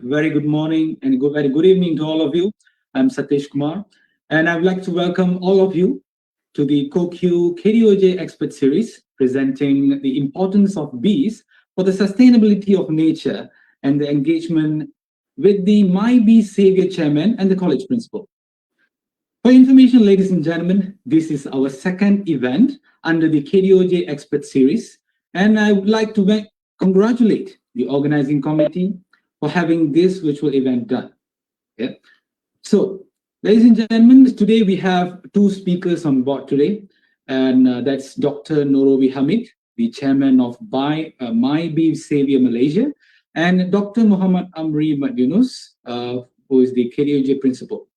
Very good morning and very good evening to all of you. I'm Satish Kumar, and I'd like to welcome all of you to the CoQ KDOJ Expert Series, presenting the importance of bees for the sustainability of nature and the engagement with the My Bee Savior Chairman and the college principal. For information, ladies and gentlemen, this is our second event under the KDOJ Expert Series, and I would like to congratulate the organizing committee for having this virtual event done. Yeah. So, ladies and gentlemen, today we have two speakers on board today, and that's Dr. Norowi Hamid, the chairman of My Bee Savior Malaysia, and Dr. Muhammad Amri Yunus, who is the KDOJ principal.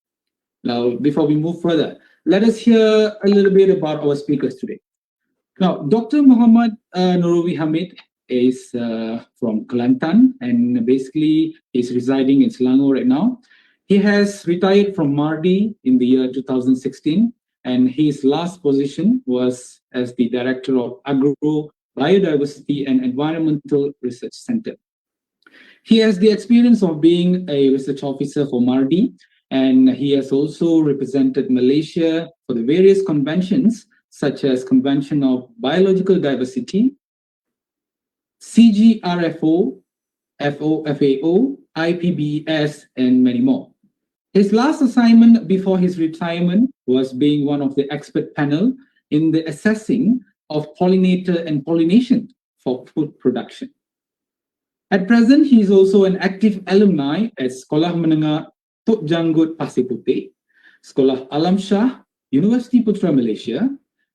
Now, before we move further, let us hear a little bit about our speakers today. Now, Dr. Muhammad Norowi Hamid is from Kelantan and basically is residing in Selangor right now. He has retired from MARDI in the year 2016, and his last position was as the Director of Agro, Biodiversity and Environmental Research Center. He has the experience of being a research officer for MARDI, and he has also represented Malaysia for the various conventions such as Convention of Biological Diversity, CGRFO, FAO, IPBES, and many more. His last assignment before his retirement was being one of the expert panel in the assessing of pollinator and pollination for food production. At present, he is also an active alumni at Sekolah Menengah Tok Janggut Pasir Putih, Sekolah Alam Shah, University Putra Malaysia,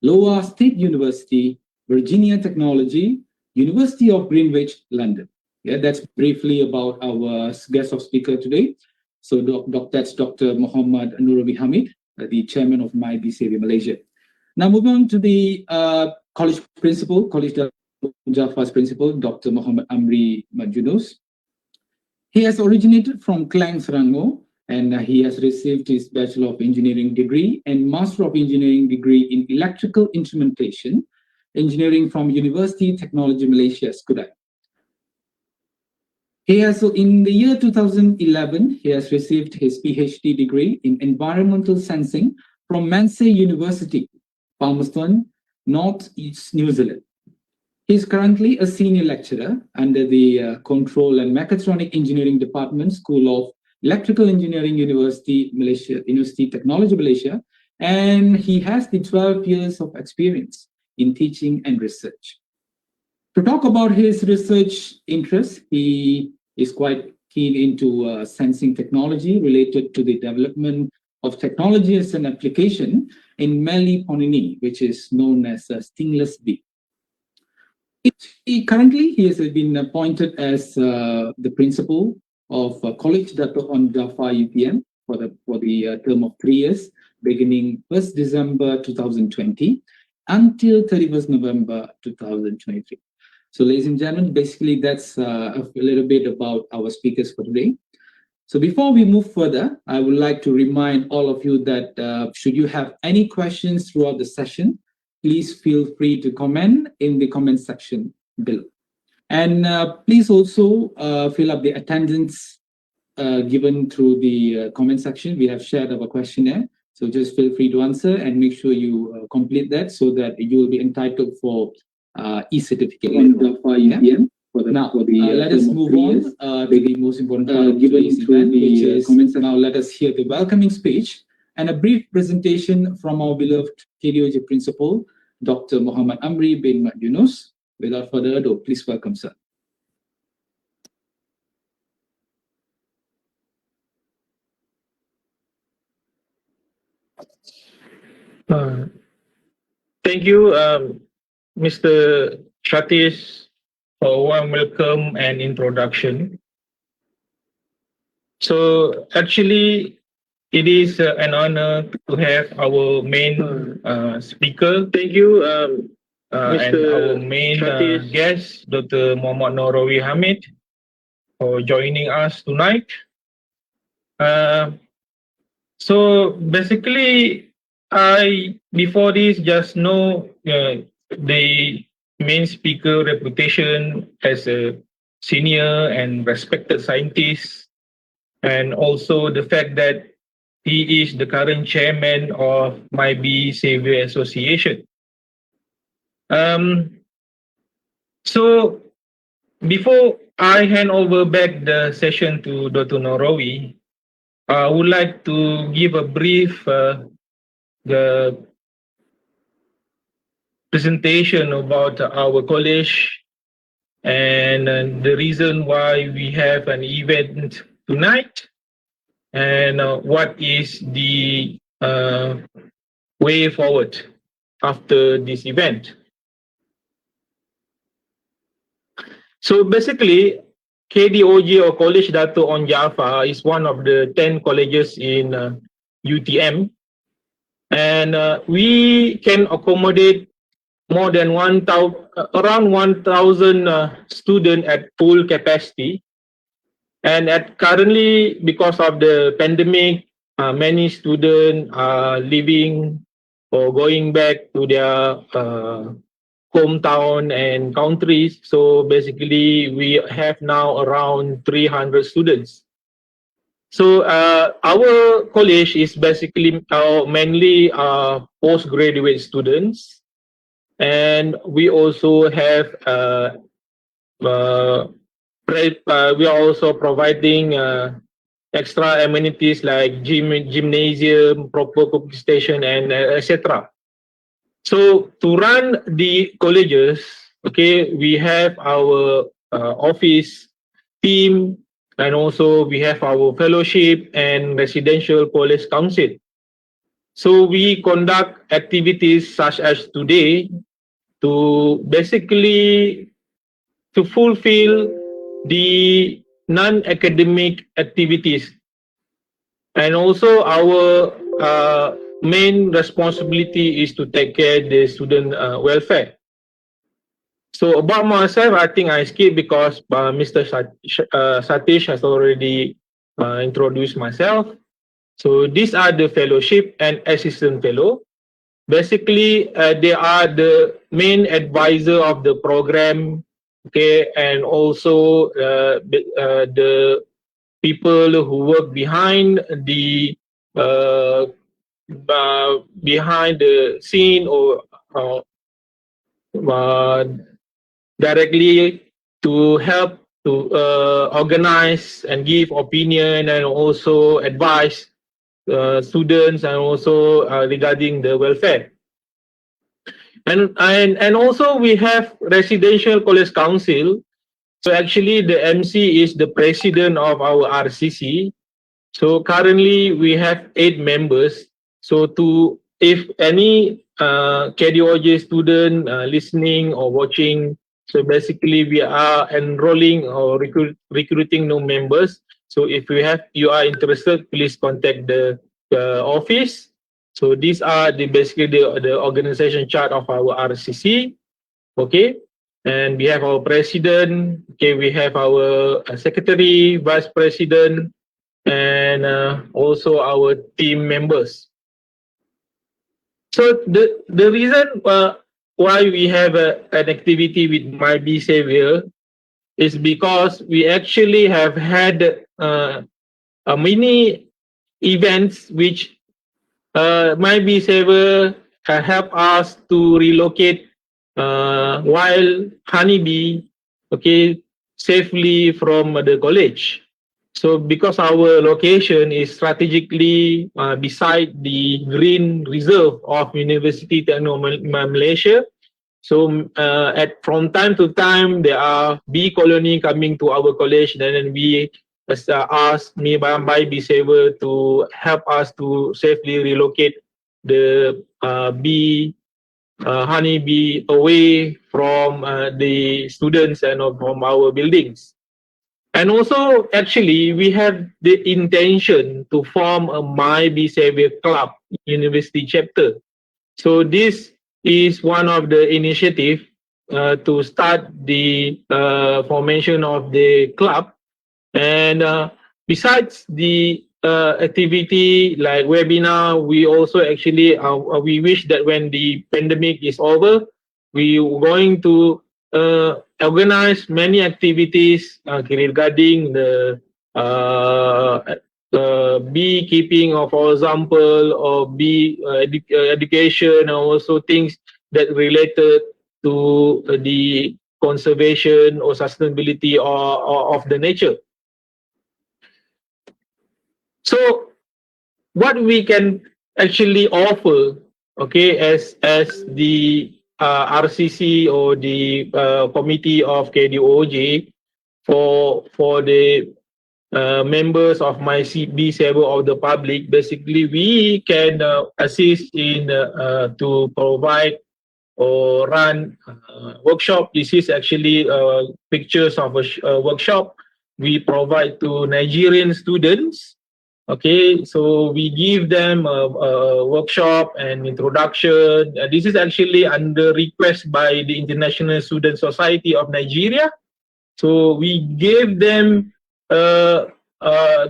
Iowa State University, Virginia Technology, University of Greenwich, London. Yeah, that's briefly about our guest of speaker today. So that's Dr. Muhammad Norowi Hamid, the chairman of My Bee Savior Malaysia. Now moving on to the college principal, College Jaafar's principal, Dr. Muhammad Amri Yunus. He has originated from Klang, Selangor, and he has received his Bachelor of Engineering degree and Master of Engineering degree in Electrical Instrumentation Engineering from University Technology Malaysia, Skudai. He has, in the year 2011, he has received his PhD degree in Environmental Sensing from Mansey University, Palmerston, North East New Zealand. He is currently a senior lecturer under the Control and Mechatronic Engineering Department, School of Electrical Engineering, University Malaysia, University Technology Malaysia, and he has the 12 years of experience in teaching and research. To talk about his research interests, he is quite keen into sensing technology related to the development of technologies and application in Meliponidae, which is known as a stingless bee. Currently, he has been appointed as the principal of Kolej Dato on Jaafar UPM for the term of 3 years, beginning 1st December 2020 until 31st November 2023. So, ladies and gentlemen, basically that's a little bit about our speakers for today. So before we move further, I would like to remind all of you that should you have any questions throughout the session, please feel free to comment in the comment section below. And please also fill up the attendance given through the comment section. We have shared our questionnaire, so just feel free to answer and make sure you complete that so that you will be entitled for e-certificate. Let us move on to the most important part of today's event, which is comments. Now let us hear the welcoming speech and a brief presentation from our beloved KDOJ principal, Dr. Muhammad Amri bin Yunus. Without further ado, please welcome, sir. Thank you, Mr. Satish, for a warm welcome and introduction. So actually, it is an honor to have our main speaker. Thank you, and our main guest, Dr. Muhammad Norowi Hamid, for joining us tonight. So basically, I before this just know the main speaker reputation as a senior and respected scientist and also the fact that he is the current chairman of My Be Savior Association. Um, so before I hand over back the session to Dr. Norowi, I would like to give a brief the presentation about our college and the reason why we have an event tonight and what is the way forward after this event. So basically, KDOJ or Kolej Dato on Jaafar is one of the 10 colleges in UTM, and we can accommodate more than around 1,000 students at full capacity. And currently, because of the pandemic, many students are leaving or going back to their hometown and countries. So basically, we have now around 300 students. So our college is basically mainly postgraduate students, and we also have we are also providing extra amenities like gymnasium, proper cooking station, and etc. So to run the colleges, okay, we have our office team, and also we have our fellowship and residential college council. So we conduct activities such as today to basically to fulfill the non-academic activities, and also our main responsibility is to take care of the student welfare. So about myself, I think I skip because Mr. Satish has already introduced myself. So these are the fellowship and assistant fellow. Basically, they are the main advisor of the program, okay, and also the people who work behind the scene or directly to help to organize and give opinion and also advise students and also regarding the welfare. And also we have residential college council. So actually the MC is the president of our RCC. So currently we have 8 members. So if any KDOJ student listening or watching, so basically we are enrolling or recruiting new members. So if you are interested, please contact the office. So these are basically the organization chart of our RCC. Okay. And we have our president. Okay, we have our secretary, vice president, and also our team members. So the reason why we have an activity with My Be Savior is because we actually have had a mini events which My Be Savior help us to relocate wild honeybee, okay, safely from the college. So because our location is strategically beside the green reserve of University Teknologi Malaysia, so from time to time there are bee colony coming to our college, and then we ask My Be Saver to help us to safely relocate the honeybee away from the students and from our buildings. And also, actually, we have the intention to form a My Be Savior Club University chapter. So this is one of the initiative to start the formation of the club. And besides the activity like webinar, we also actually we wish that when the pandemic is over, we are going to organize many activities regarding the beekeeping, or for example, or bee education, and also things that related to the conservation or sustainability of the nature. So what we can actually offer, okay, as the RCC or the committee of KDOJ for the members of my CB server of the public, basically we can assist in to provide or run workshop. This is actually pictures of a workshop we provide to Nigerian students. Okay, so we give them a workshop and introduction. This is actually under request by the International Student Society of Nigeria. So we gave them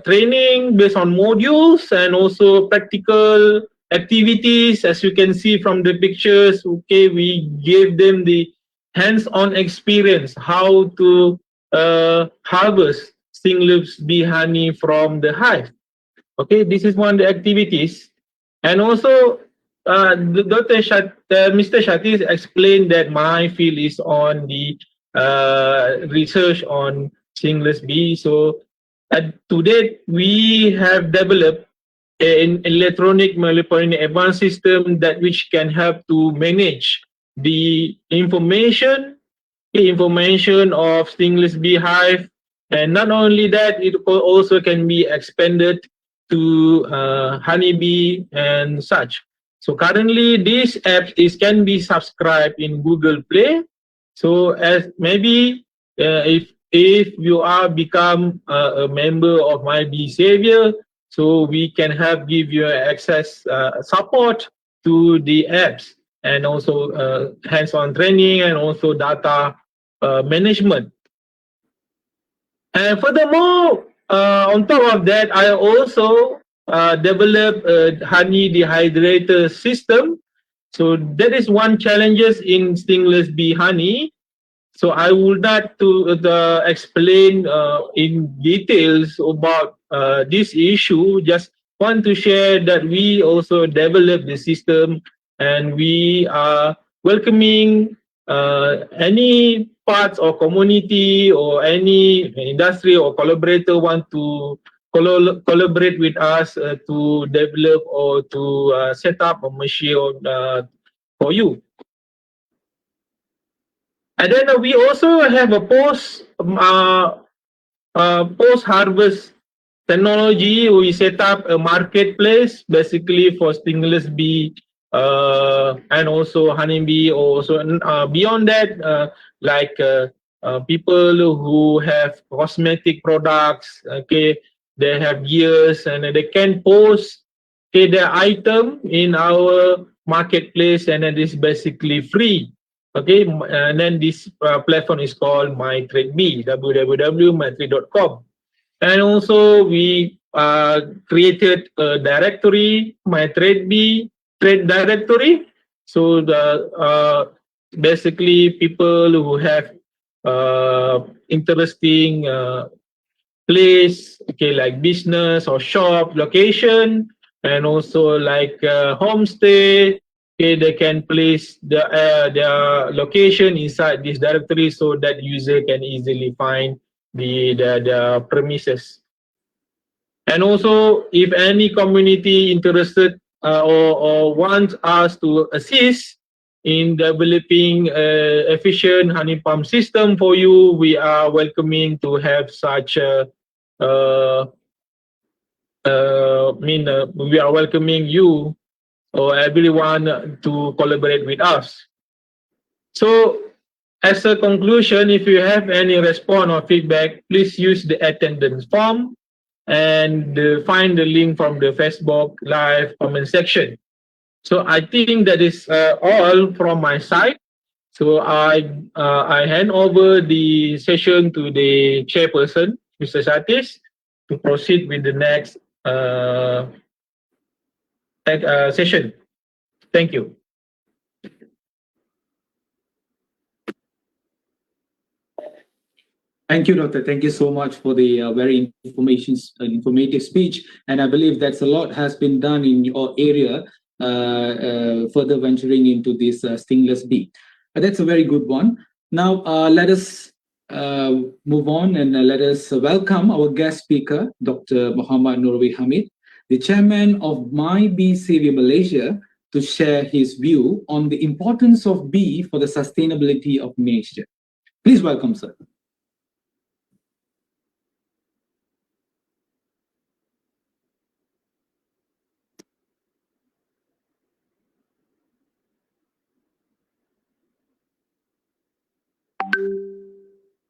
training based on modules and also practical activities. As you can see from the pictures, okay, we gave them the hands-on experience how to harvest stingless bee honey from the hive. Okay, this is one of the activities. And also, Mr. Shati explained that my field is on the research on stingless bee. So, to date, we have developed an electronic pollinator advanced system that which can help to manage the information of stingless beehive, and not only that, it also can be expanded to honeybee and such. So currently, this app can be subscribed in Google Play. So as maybe if you are become a member of My Bee Savior, so we can help give you access support to the apps, and also hands-on training, and also data management. And furthermore, on top of that, I also developed a honey dehydrator system. So that is one challenges in stingless bee honey. So I would not to explain in details about this issue. Just want to share that we also developed the system, and we are welcoming any parts or community or any industry or collaborator want to collaborate with us to develop or to set up a machine for you. And then we also have a post harvest technology. We set up a marketplace basically for stingless bee and also honeybee. Also beyond that, people who have cosmetic products. Okay, they have gears and they can post their item in our marketplace, and it is basically free. Okay, and then this platform is called MyTradeBee, www.mytrade.com. And also we created a directory, MyTradeBee trade directory. So the basically people who have interesting place, okay, like business or shop location, and also like homestay. Okay, they can place their location inside this directory so that user can easily find the premises. And also, if any community interested or wants us to assist in developing efficient honey pump system for you, we are welcoming to have such we are welcoming you or everyone to collaborate with us. So, as a conclusion, if you have any response or feedback, please use the attendance form and find the link from the Facebook Live comment section. So I think that is all from my side. So I hand over the session to the chairperson, Mr. Satis, to proceed with the next session. Thank you. Thank you, Doctor. Thank you so much for the very informative speech. And I believe that's a lot has been done in your area, further venturing into this stingless bee. That's a very good one. Now, let us move on and let us welcome our guest speaker, Dr. Muhammad Nurwi Hamid, the chairman of My Bee Savior Malaysia, to share his view on the importance of bee for the sustainability of nature. Please welcome, sir.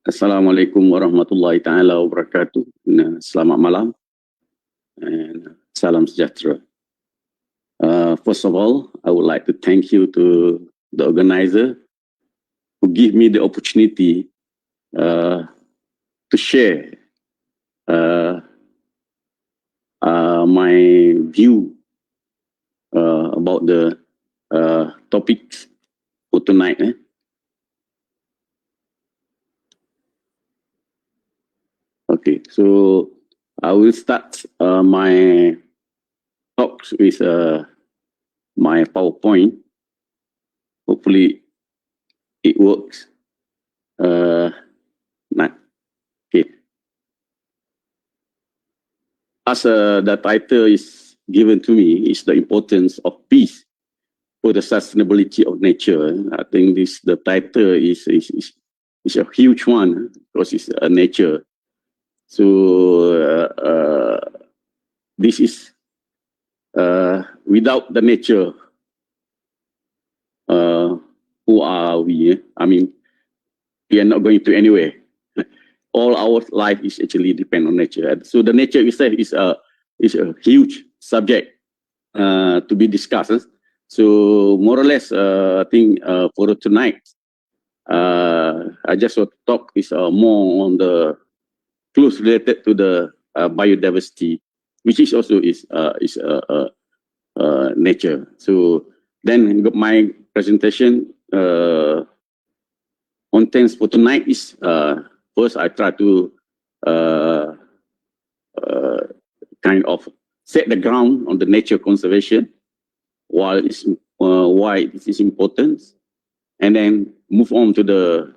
Assalamualaikum warahmatullahi taala wabarakatuh. Selamat malam and salam sejahtera. First of all, I would like to thank you to the organizer who give me the opportunity to share my view about the topics for tonight. Okay, so I will start my talks with my PowerPoint. Hopefully it works. Okay. As the title is given to me, is the importance of peace for the sustainability of nature. I think the title is a huge one because it's a nature. So this is without the nature, who are we? I mean, we are not going to anywhere. All our life is actually depend on nature. So the nature itself is a huge subject to be discussed. So more or less, I think for tonight, I just want to talk is more on the close related to the biodiversity, which is also nature. So then my presentation contents for tonight is first I try to kind of set the ground on the nature conservation, why it is important, and then move on to the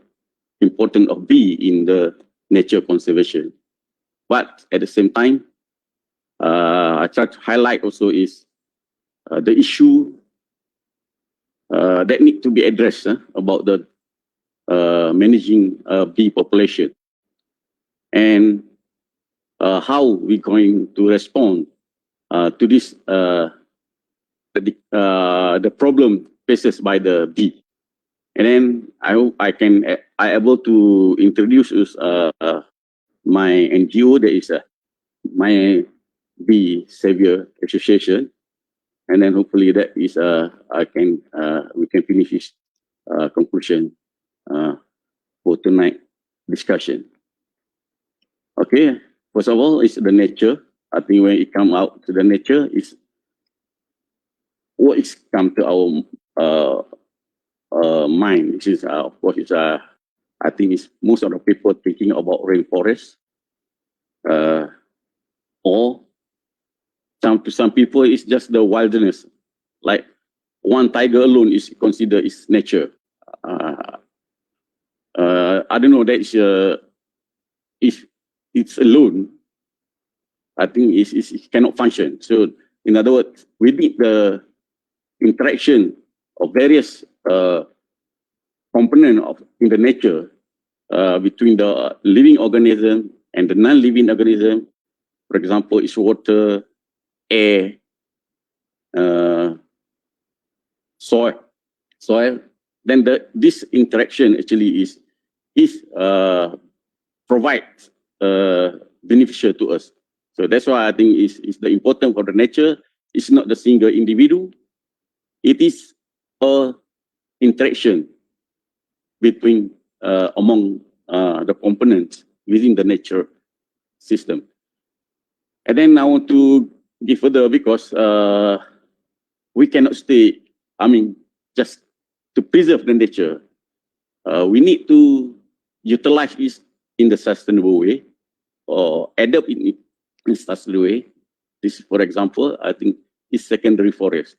importance of bee in the nature conservation. But at the same time, I try to highlight also is the issue that need to be addressed about the managing bee population and how we're going to respond to this the problem faces by the bee. And then I able to introduce my NGO, that is My Bee Savior Association, and then hopefully that is we can finish this conclusion for tonight discussion. Okay, first of all, it's the nature. I think when it come out to the nature is what is come to our mind, which is of course is I think it's most of the people thinking about rainforest, or to some people it's just the wilderness, like one tiger alone is considered is nature. I don't know that if it's alone, I think it cannot function. So in other words, we need the interaction of various components in the nature between the living organism and the non-living organism. For example, it's water, air, soil. Then this interaction actually provides beneficial to us. So that's why I think is the important for the nature. It's not the single individual. It is a interaction between among the components within the nature system. And then I want to give further because we cannot stay. I mean, just to preserve the nature, we need to utilize in the sustainable way or adapt in sustainable way. This, for example, I think is secondary forest.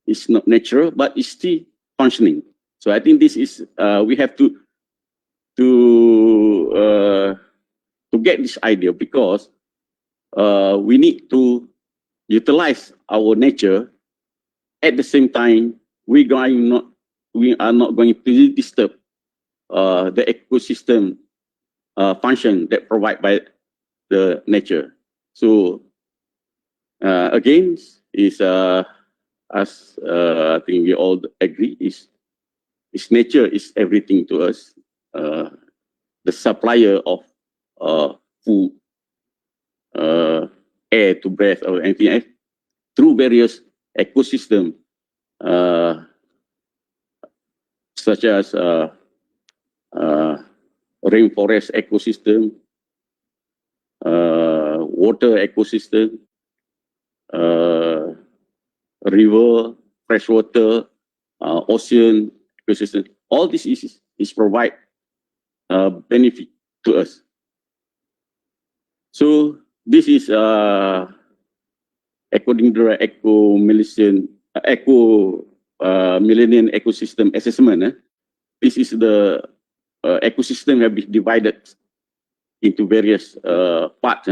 It's not natural, but it's still functioning. So I think this is we have to get this idea, because we need to utilize our nature. At the same time, we are not going to disturb the ecosystem function that provided by the nature. So again, is as I think we all agree, is nature is everything to us. The supplier of food, air to breathe, or anything else, through various ecosystem, such as rainforest ecosystem, water ecosystem, river, freshwater, ocean ecosystem. All this is provide benefit to us. So this is according to the Millennium Ecosystem Assessment. This is the ecosystem have been divided into various parts.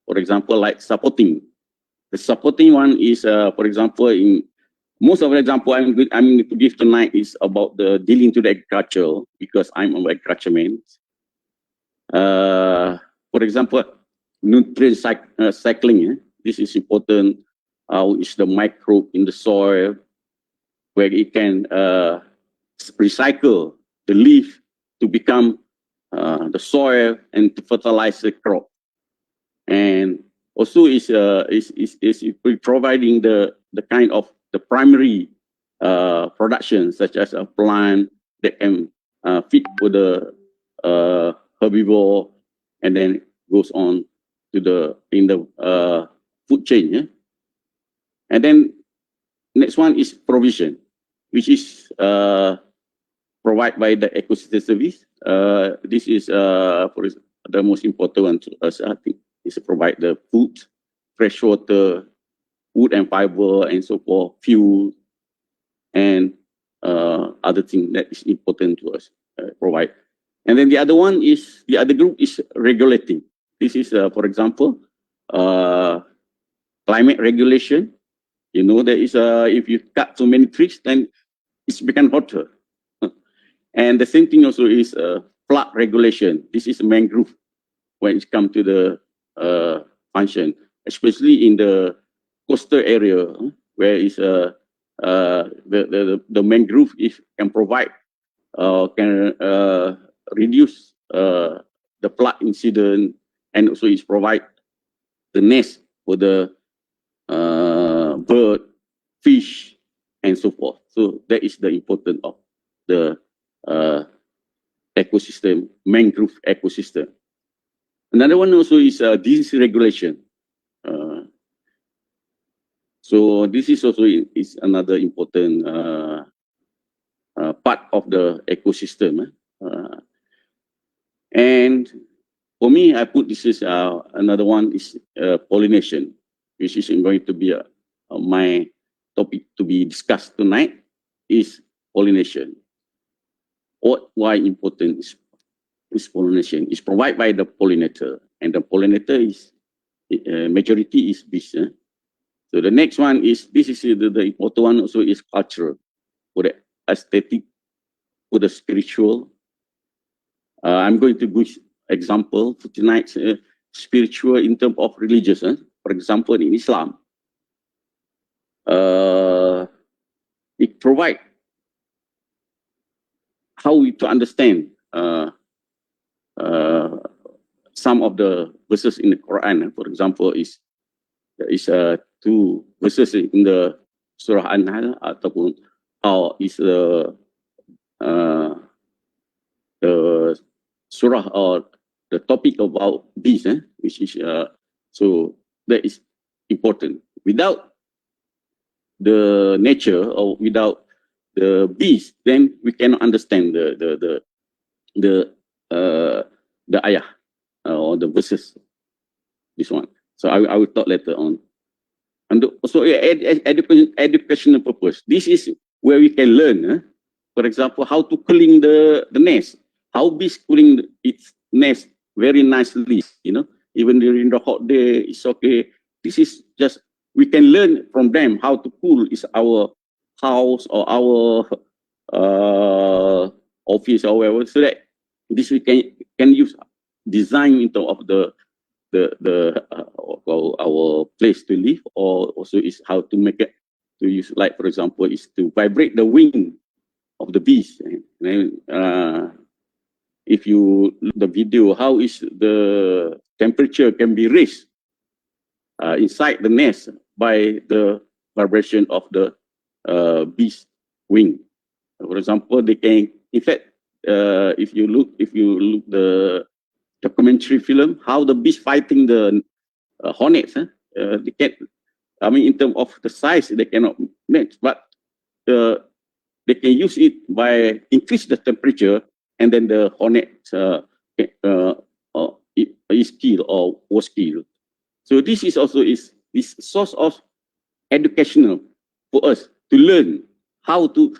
For example, like supporting. The supporting one is, for example, in most of the example I'm going to give tonight is about the dealing to the agriculture, because I'm an agriculture man. For example, nutrient cycling. This is important. Is the microbe in the soil, where it can recycle the leaf to become the soil and to fertilize the crop, and also is providing the kind of the primary production, such as a plant that can feed for the herbivore, and then goes on to the food chain. Yeah? And then next one is provision, which is provided by the ecosystem service. This is for the most important one to us, I think, is to provide the food, fresh water, wood and fiber, and so forth, fuel, and other things that is important to us provide. And then the other one is, the other group is regulating. This is, for example, climate regulation. You know, there is if you cut too many trees, then it's become hotter. And the same thing also is flood regulation. This is mangrove when it comes to the function, especially in the coastal area, where is the mangrove can provide can reduce the flood incident, and also is provide the nest for the bird, fish, and so forth. So that is the importance of the ecosystem, mangrove ecosystem. Another one also is disease regulation. So this is also is another important part of the ecosystem. And for me, I put this is another one is pollination, which is going to be my topic to be discussed tonight, is pollination. Why important is pollination? It's provided by the pollinator, and the pollinator is majority is bees. So the next one is, this is the important one also, is cultural, for the aesthetic, for the spiritual. I'm going to give example for tonight's spiritual in terms of religious. For example, in Islam, it provides how we to understand some of the verses in the Quran. For example, is two verses in the Surah An-Nahl, ataupun how is the surah or the topic about bees, which is so that is important. Without the nature or without the bees, then we cannot understand the ayah. or the verses. This one. So I will talk later on. And also educational purpose. This is where we can learn. For example, how to clean the nest. How bees clean its nest very nicely. Even during the hot day, it's okay. This is just, we can learn from them how to cool is our house or our office or whatever, so that this we can use design into of our place to live, or also is how to make it to use, like for example, is to vibrate the wing of the bees. And then, if you look the video, how is the temperature can be raised inside the nest by the vibration of the bees wing. For example, they can, in fact, if you look the documentary film, how the bees fighting the hornets, they can, I mean, in terms of the size, they cannot match, but they can use it by increase the temperature, and then the hornet is killed or was killed. So this is also this source of educational for us to learn how to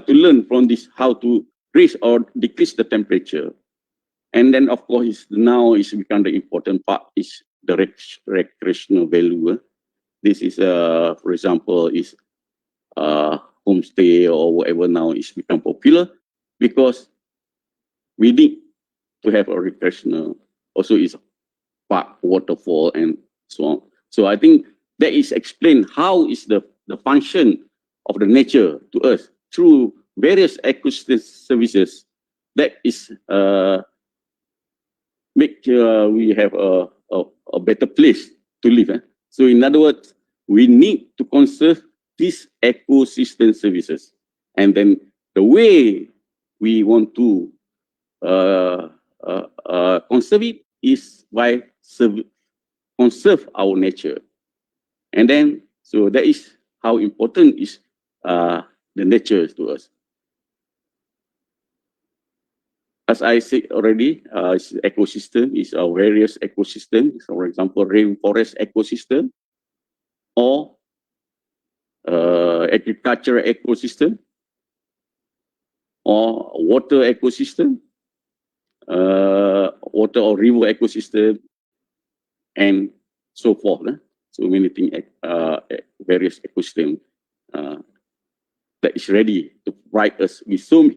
learn from this, how to raise or decrease the temperature. And then of course now is become the important part is the recreational value. This is for example is homestay or whatever now is become popular, because we need to have a recreational, also is park, waterfall, and so on. So I think that is explained how is the function of the nature to us through various ecosystem services that is make we have a better place to live. So in other words, we need to conserve these ecosystem services, and then the way we want to conserve it is by conserve our nature. And then, so that is how important is the nature to us. As I said already, ecosystem is a various ecosystems. So for example, rainforest ecosystem, or agricultural ecosystem, or water ecosystem, water or river ecosystem, and so forth. So many things, various ecosystem that is ready to provide us with so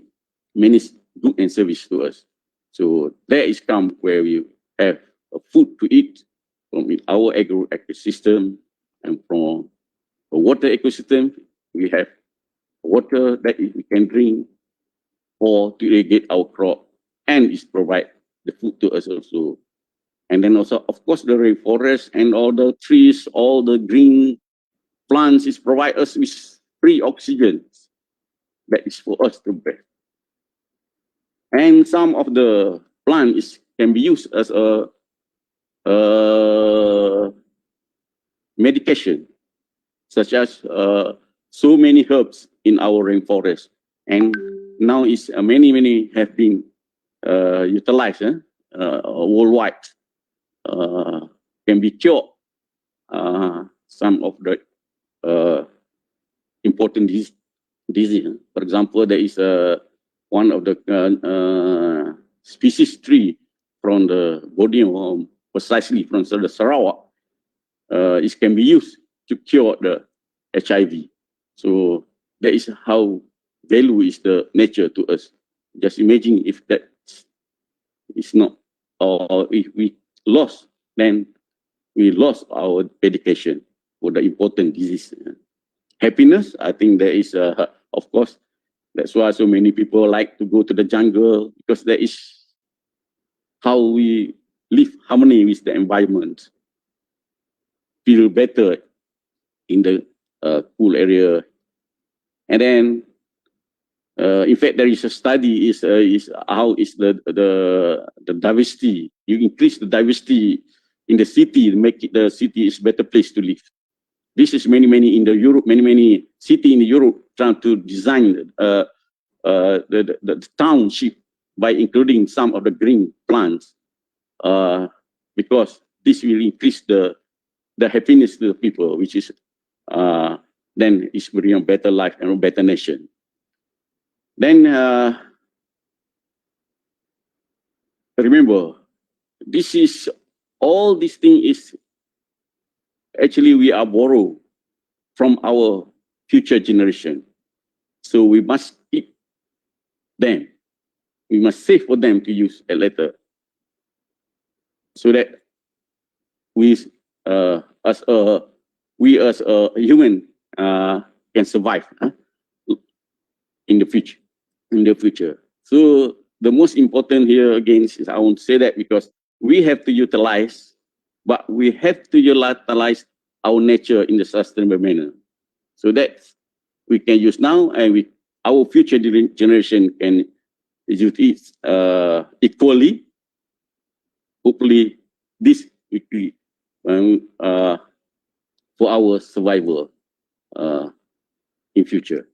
many good and service to us. So there is come where we have a food to eat from our agro ecosystem, and from the water ecosystem, we have water that we can drink or to irrigate our crop, and is provide the food to us also. And then also, of course, the rainforest and all the trees, all the green plants is provide us with free oxygen. That is for us to breathe. And some of the plants can be used as a medication, such as so many herbs in our rainforest. And now is many have been utilized worldwide. Can be cured some of the important disease. For example, there is one of the species tree from the Borneo, precisely from the Sarawak. It can be used to cure the HIV. So that is how value is the nature to us. Just imagine if that is not, or if we lost, then we lost our dedication for the important disease. Happiness, I think there is, of course, that's why so many people like to go to the jungle, because that is how we live harmony with the environment, feel better in the cool area. And then, in fact, there is a study is how is the diversity. You increase the diversity in the city, make it the city is better place to live. This is many in the Europe, many city in Europe trying to design the township by including some of the green plants. because this will increase the happiness to the people, which is then is bring a better life and a better nation. Then remember, this is all this thing is actually we are borrowed from our future generation. So we must keep them. We must save for them to use later, so that we as a human can survive in the future. So the most important here again is I want to say that because we have to utilize, but we have to utilize our nature in the sustainable manner, so that we can use now and our future generation can use it equally. Hopefully, this will be for our survival in future.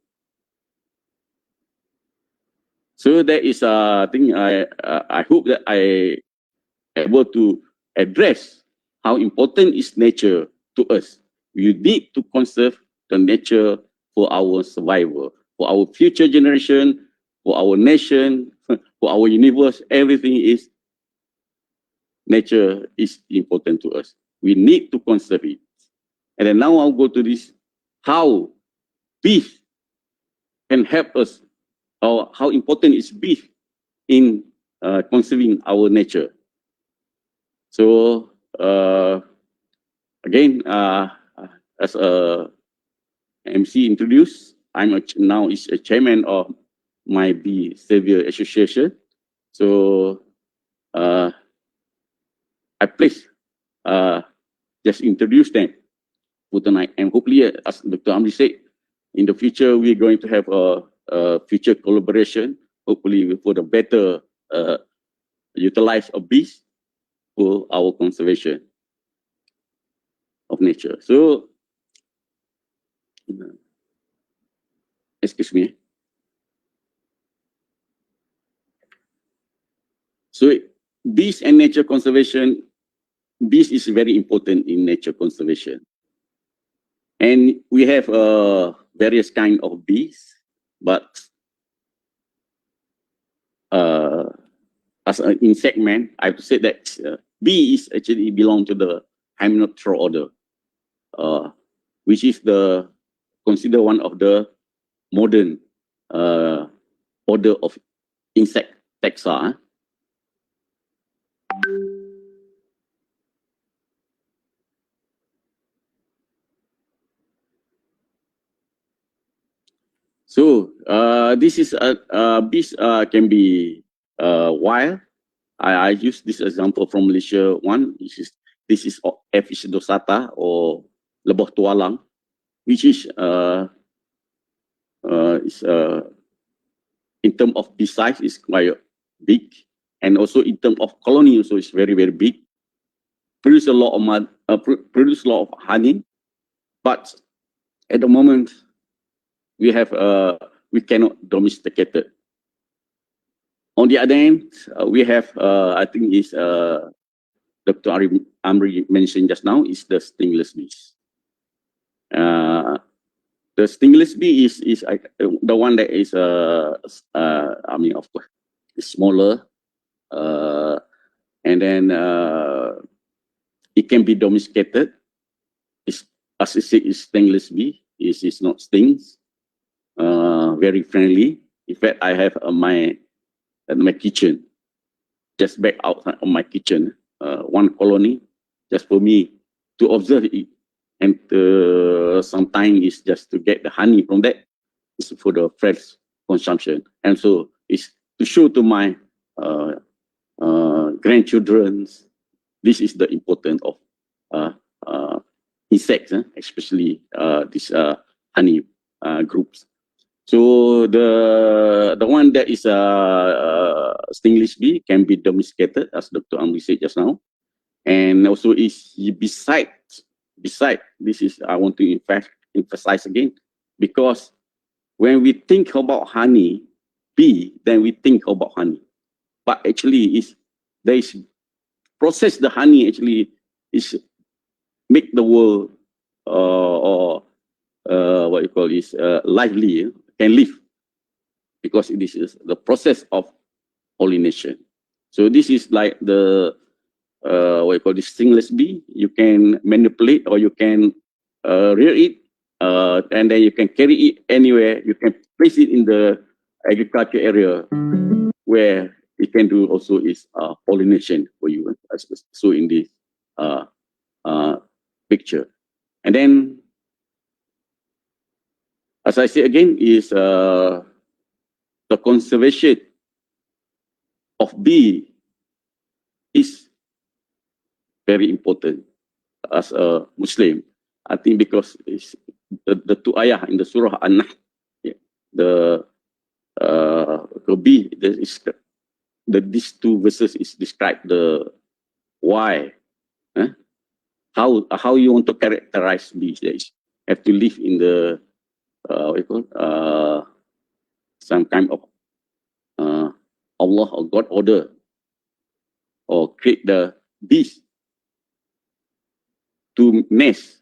So that is a thing I hope that I able to address how important is nature to us. We need to conserve the nature for our survival, for our future generation, for our nation, for our universe. Everything is nature is important to us. We need to conserve it. And then now I'll go to this, how beef can help us, or how important is beef in conserving our nature. So again, as a MC introduced, I'm now is a chairman of my Bee Savior Association. So I please just introduce them for tonight, and hopefully, as Dr. Amri said, in the future we're going to have a future collaboration. Hopefully, for the better utilize of bees for our conservation of nature. So, excuse me. So, bees and nature conservation, bees is very important in nature conservation. And we have various kind of bees, but as an insect man, I have to say that bee is actually belong to the Hymenoptera order, which is considered one of the modern order of insect taxa. So this is bees can be wild. I use this example from Malaysia. This is Apis dorsata or lebah tualang, which is in terms of bee size is quite big, and also in terms of colony also is very big. Produce a lot of honey, but at the moment we cannot domesticate it. On the other hand, we have I think is Dr. Amri mentioned just now is the stingless bees. The stingless bee is the one that is I mean, of course, smaller, and then it can be domesticated. It's, as I say, is stingless bee. Is not stings. Very friendly. In fact, I have my kitchen, just back outside of my kitchen, one colony, just for me to observe it, and sometimes it's just to get the honey from that. It's for the fresh consumption, and so it's to show to my grandchildren. This is the importance of insects, especially these honey groups. So the one that is stingless bee can be domesticated, as Dr. Amri said just now, and also is beside this is I want to emphasize again, because when we think about honey bee, then we think about honey, but actually there is process the honey actually is make the world or what you call is lively, can live, because this is the process of pollination. So this is like the what you call this stingless bee. You can manipulate or you can rear it, and then you can carry it anywhere. You can place it in the agriculture area where it can do also is pollination for you. So in this picture, and then as I say again is the conservation of bee is very important as a Muslim. I think because it's the two ayah in the Surah An-Nahl, the bee, these two verses is describe the why, how you want to characterize bees. That is, have to live in the what you call some kind of Allah or God order, or create the bees to nest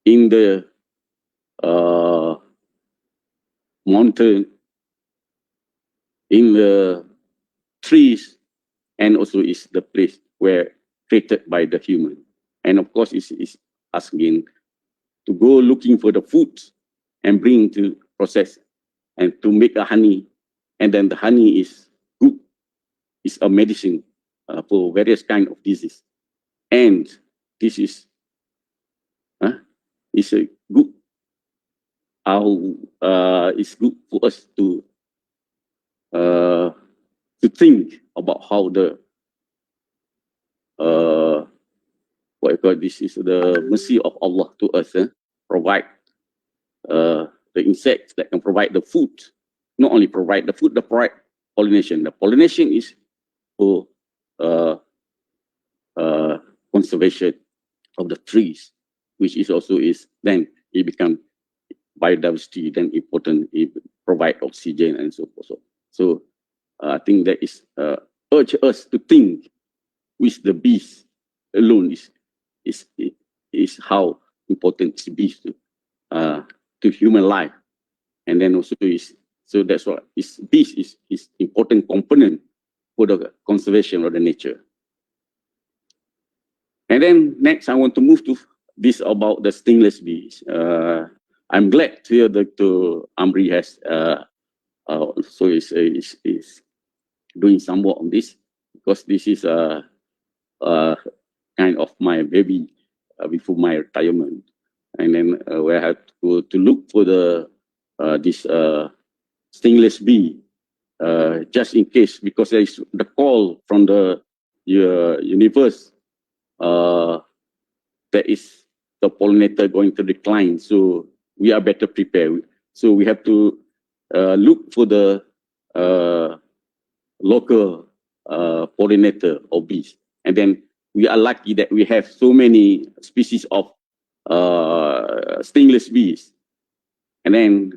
in the mountain, in the trees, and also is the place where created by the human. And of course, is asking to go looking for the food and bring to process and to make a honey. And then the honey is good, is a medicine for various kind of disease. And this is a good, it's good for us to think about how the what you call this is the mercy of Allah to us, provide the insects that can provide the food. Not only provide the food, but provide pollination. The pollination is for conservation of the trees, which is also is then it become biodiversity, then important, it provide oxygen and so forth. So I think that is urge us to think with the bees alone is how important is bees to human life. And then also is, so that's what is bees is important component for the conservation of the nature. And then next I want to move to this about the stingless bees. I'm glad to hear that Amri has so is doing some work on this, because this is kind of my baby before my retirement. And then we have to look for the this stingless bee just in case, because there is the call from the universe that is the pollinator going to decline. So we are better prepared. So we have to look for the local pollinator or bees. And then we are lucky that we have so many species of stingless bees. And then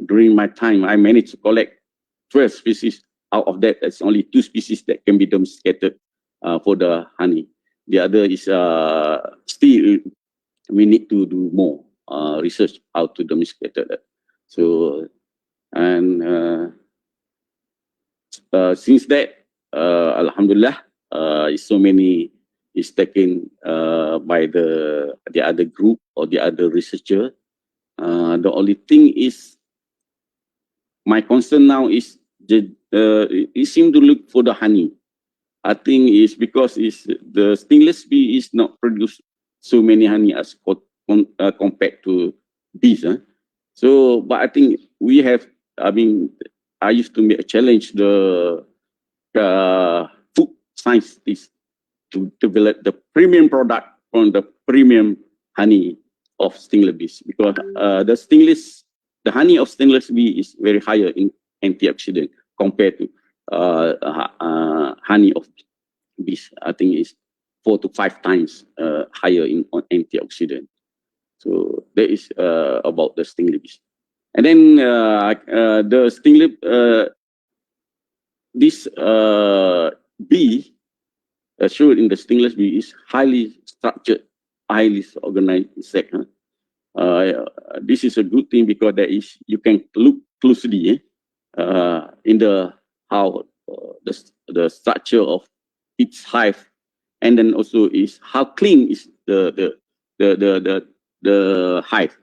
during my time, I managed to collect 12 species. Out of that, there's only 2 species that can be domesticated for the honey. The other is still, we need to do more research how to domesticate it. So, and since that, Alhamdulillah, so many is taken by the other group or the other researcher. The only thing is, my concern now is it seems to look for the honey. I think it's because the stingless bee is not produce so many honey as compared to bees. So, but I think we have, I mean, I used to challenge the food scientists to develop the premium product from the premium honey of stingless bees, because the honey of stingless bee is very higher in antioxidant compared to honey of bees. I think is 4 to 5 times higher in antioxidant. So that is about the stingless bees. And then the stingless this bee shown in the stingless bee is highly structured, highly organized insect. This is a good thing because you can look closely in the how the structure of its hive, and then also is how clean is the hive.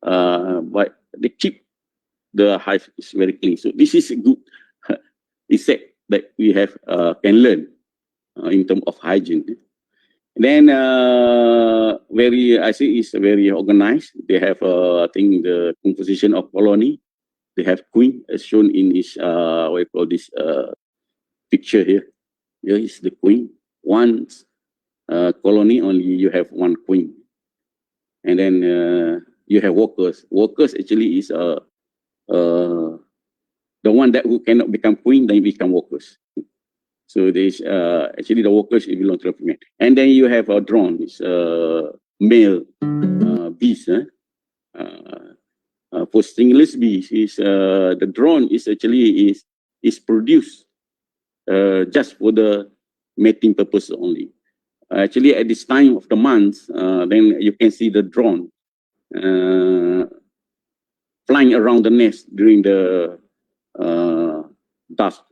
But they keep the hive is very clean. So this is a good insect that we have can learn in terms of hygiene. Then I see it's very organized. They have I think the composition of colony. They have queen as shown in this what you call this picture here. Here is the queen. One colony only you have one queen, and then you have workers. Workers actually is the one that who cannot become queen, then become workers. So this actually the workers belong to the female. And then you have a drone, it's male bees. For stingless bees, is the drone is actually is produced just for the mating purpose only. Actually, at this time of the month, then you can see the drone flying around the nest during the dusk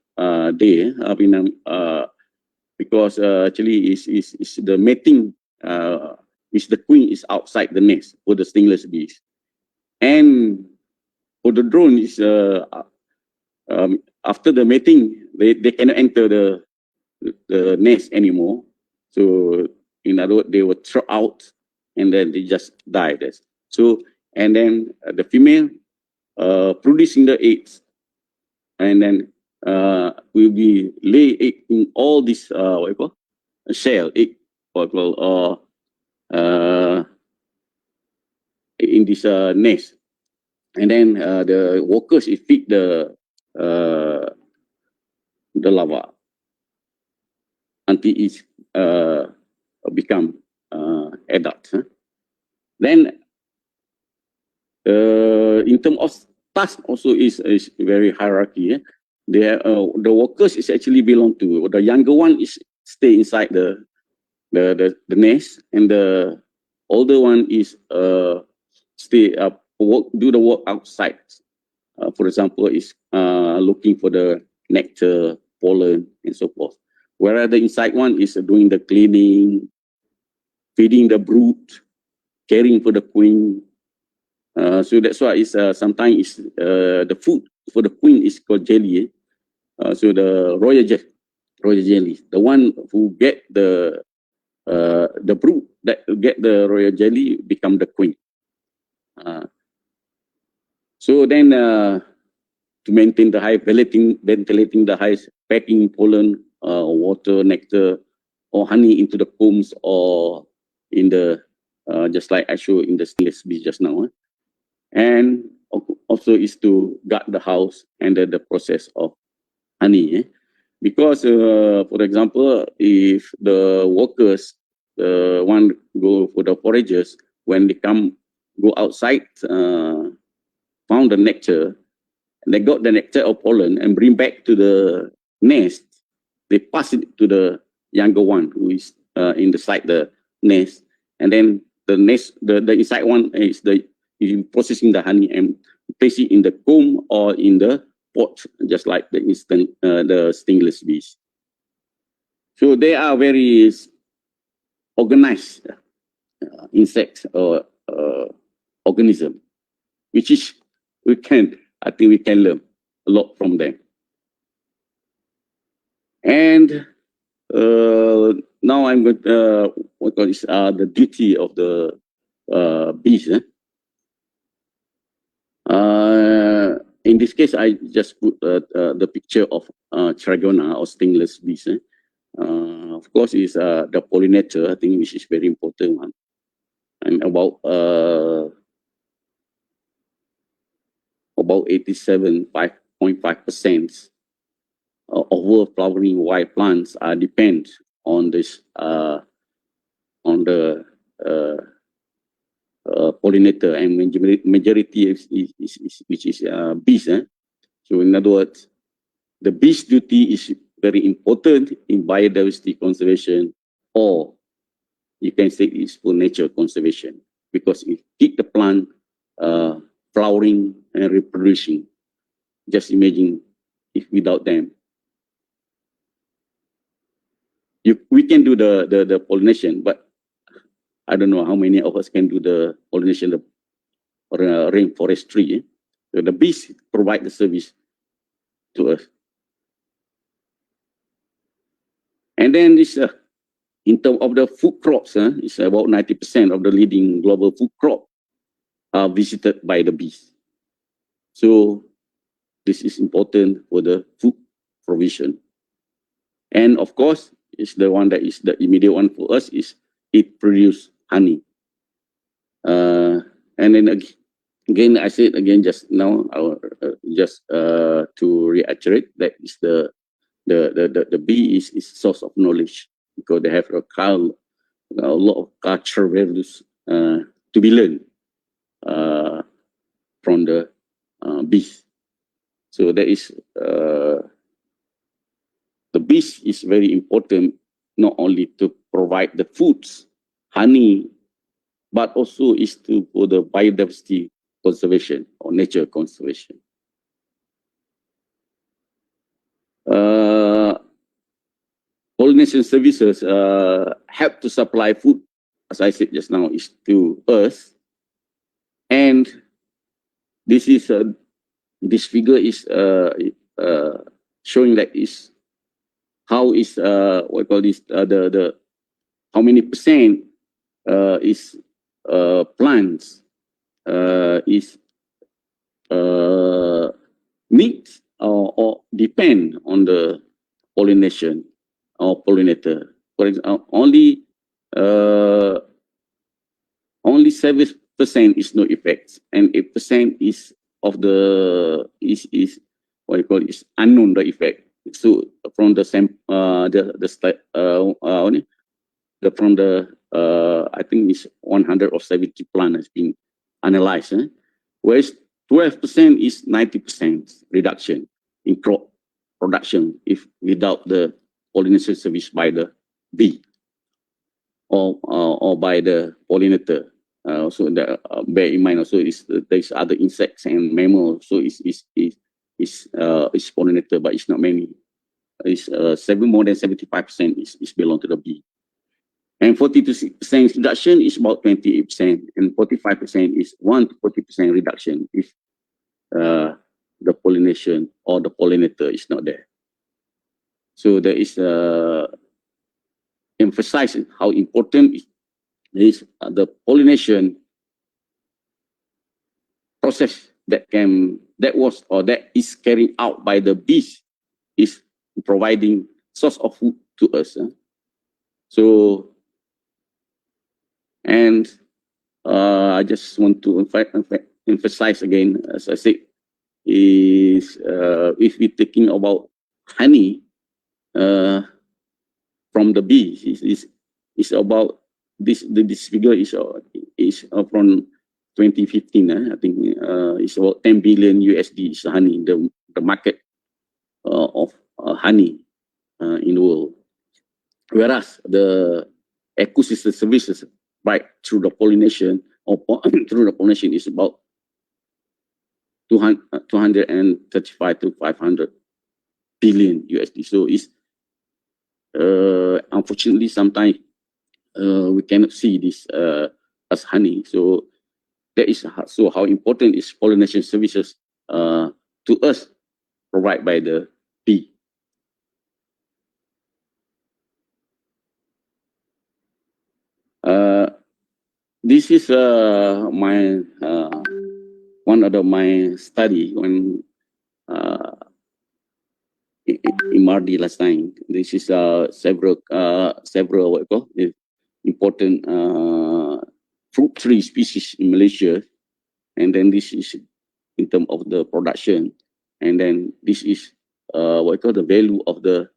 day. Because actually is the mating is the queen is outside the nest for the stingless bees, and for the drone is after the mating they cannot enter the nest anymore. So in other words, they were thrown out and then they just died. So and then the female producing the eggs, and then will be lay egg in all this what you call a shell egg, what you call in this nest, and then the workers feed the larva until it become adult. Then in terms of task also is very hierarchy. The workers is actually belong to the younger one is stay inside the nest, and the older one is stay up do the work outside. For example, is looking for the nectar, pollen, and so forth. Whereas the inside one is doing the cleaning, feeding the brood, caring for the queen. So that's why it's sometimes it's the food for the queen is called jelly. So the royal jelly, the one who get the brood that get the royal jelly become the queen. So then to maintain the hive, ventilating the hive, packing pollen, water, nectar, or honey into the combs, or in the just like I showed in the stingless bee just now. And also is to guard the house and the process of honey. Because, for example, if the workers one go for the foragers, when they go outside, found the nectar, and they got the nectar or pollen and bring back to the nest, they pass it to the younger one who is inside the nest, and then the nest, the inside one is processing the honey and place it in the comb or in the pot, just like the stingless bees. So they are very organized insects or organism, which is I think we can learn a lot from them. And now I'm going to what call this the duty of the bees. In this case, I just put the picture of Trigona or stingless bees. Of course, is the pollinator, I think, which is very important one. And about 87.5% of all flowering wild plants depend on this on the pollinator, and majority which is bees. So in other words, the bees' duty is very important in biodiversity conservation, or you can say it's for nature conservation, because it keep the plant flowering and reproducing. Just imagine if without them, we can do the pollination, but I don't know how many of us can do the pollination or rainforestry. So the bees provide the service to us. And then this, in terms of the food crops, it's about 90% of the leading global food crop are visited by the bees. So this is important for the food provision. And of course, it's the one that is the immediate one for us is it produce honey. And then again, I said again just now, just to reiterate, that is the bee is source of knowledge, because they have a lot of cultural values to be learned from the bees. So that is the bees is very important, not only to provide the foods, honey, but also is for the biodiversity conservation or nature conservation. Pollination services help to supply food, as I said just now, is to us. And this is this figure is showing that is how is what we call this the how many percent is plants is mix or depend on the pollination or pollinator. For example, only 7% is no effects, and 8% is of the is what you call is unknown the effect. So from the same from the I think it's 170 plant has been analyzed, whereas 12% is 90% reduction in crop production if without the pollination service by the bee or by the pollinator. So that, bear in mind also is there's other insects and mammals, so it's pollinator, but it's not many. It's more than 75% is belong to the bee. And 42% reduction is about 28%, and 45% is 1 to 40% reduction if the pollination or the pollinator is not there. So there is emphasizing how important is the pollination process that is carried out by the bees is providing source of food to us. So, and I just want to emphasize again, as I said, is if we're thinking about honey from the bees, is about this figure is from 2015. I think it's about 10 billion USD is honey, the market of honey in the world. Whereas the ecosystem services right through the pollination is about 235 to 500 billion USD. So it's unfortunately sometimes we cannot see this as honey. So that is how important is pollination services to us provided by the bee. This is my one of my study when in Mardi last time. This is several what you call important fruit tree species in Malaysia, and then this is in terms of the production, and then this is what you call the value of the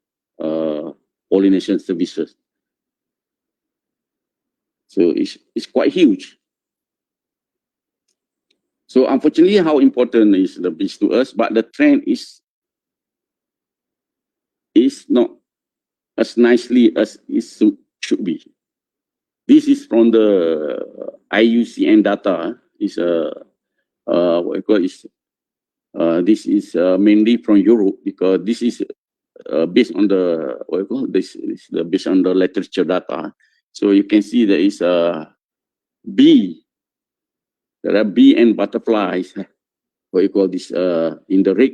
pollination services. So it's quite huge. So unfortunately, how important is the bees to us? But the trend is is not as nicely as it should be. This is from the IUCN data. Is what you call is this is mainly from Europe, because this is based on the what you call this is based on the literature data. So you can see there is a bee. There are bee and butterflies. What you call this in the red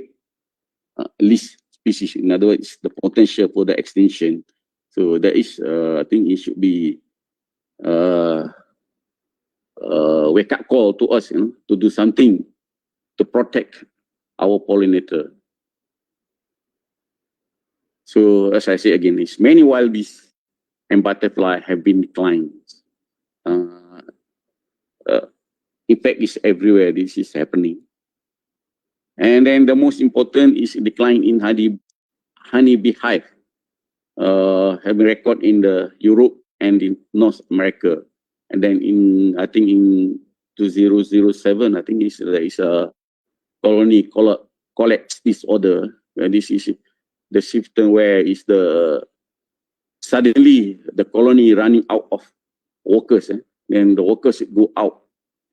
list species. In other words, the potential for the extinction. So there is, I think it should be wake up call to us, to do something to protect our pollinator. So as I say again, is many wild bees and butterfly have been declined. In fact, it's everywhere this is happening. And then the most important is decline in honeybee hive, having record in the Europe and in North America. And then I think in 2007, I think there is a colony collapse disorder. And this is the symptom where is suddenly the colony running out of workers. Then the workers go out,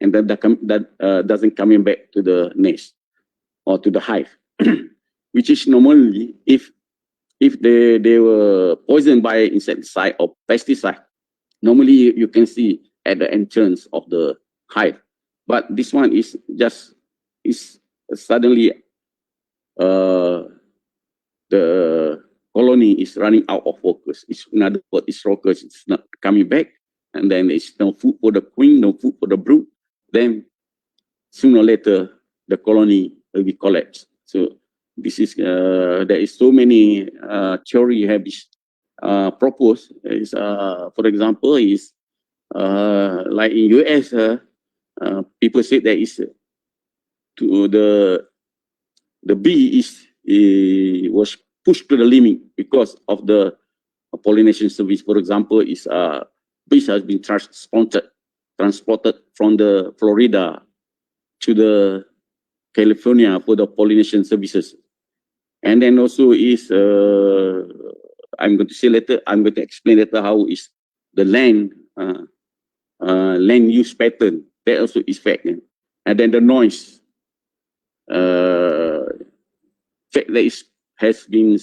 and then that doesn't coming back to the nest or to the hive, which is normally if they were poisoned by insecticide or pesticide, normally you can see at the entrance of the hive. But this one is suddenly the colony is running out of workers. It's in other words, its workers it's not coming back, and then there's no food for the queen, no food for the brood. Then sooner or later the colony will be collapsed. So this is there is so many theory have proposed. Is for example is like in US, people say that is to the bee was pushed to the limit because of the pollination service. For example, is bees has been transported from the Florida to the California for the pollination services. And then also is I'm going to say later, I'm going to explain later how is the land use pattern that also is fact. And then the noise fact that has been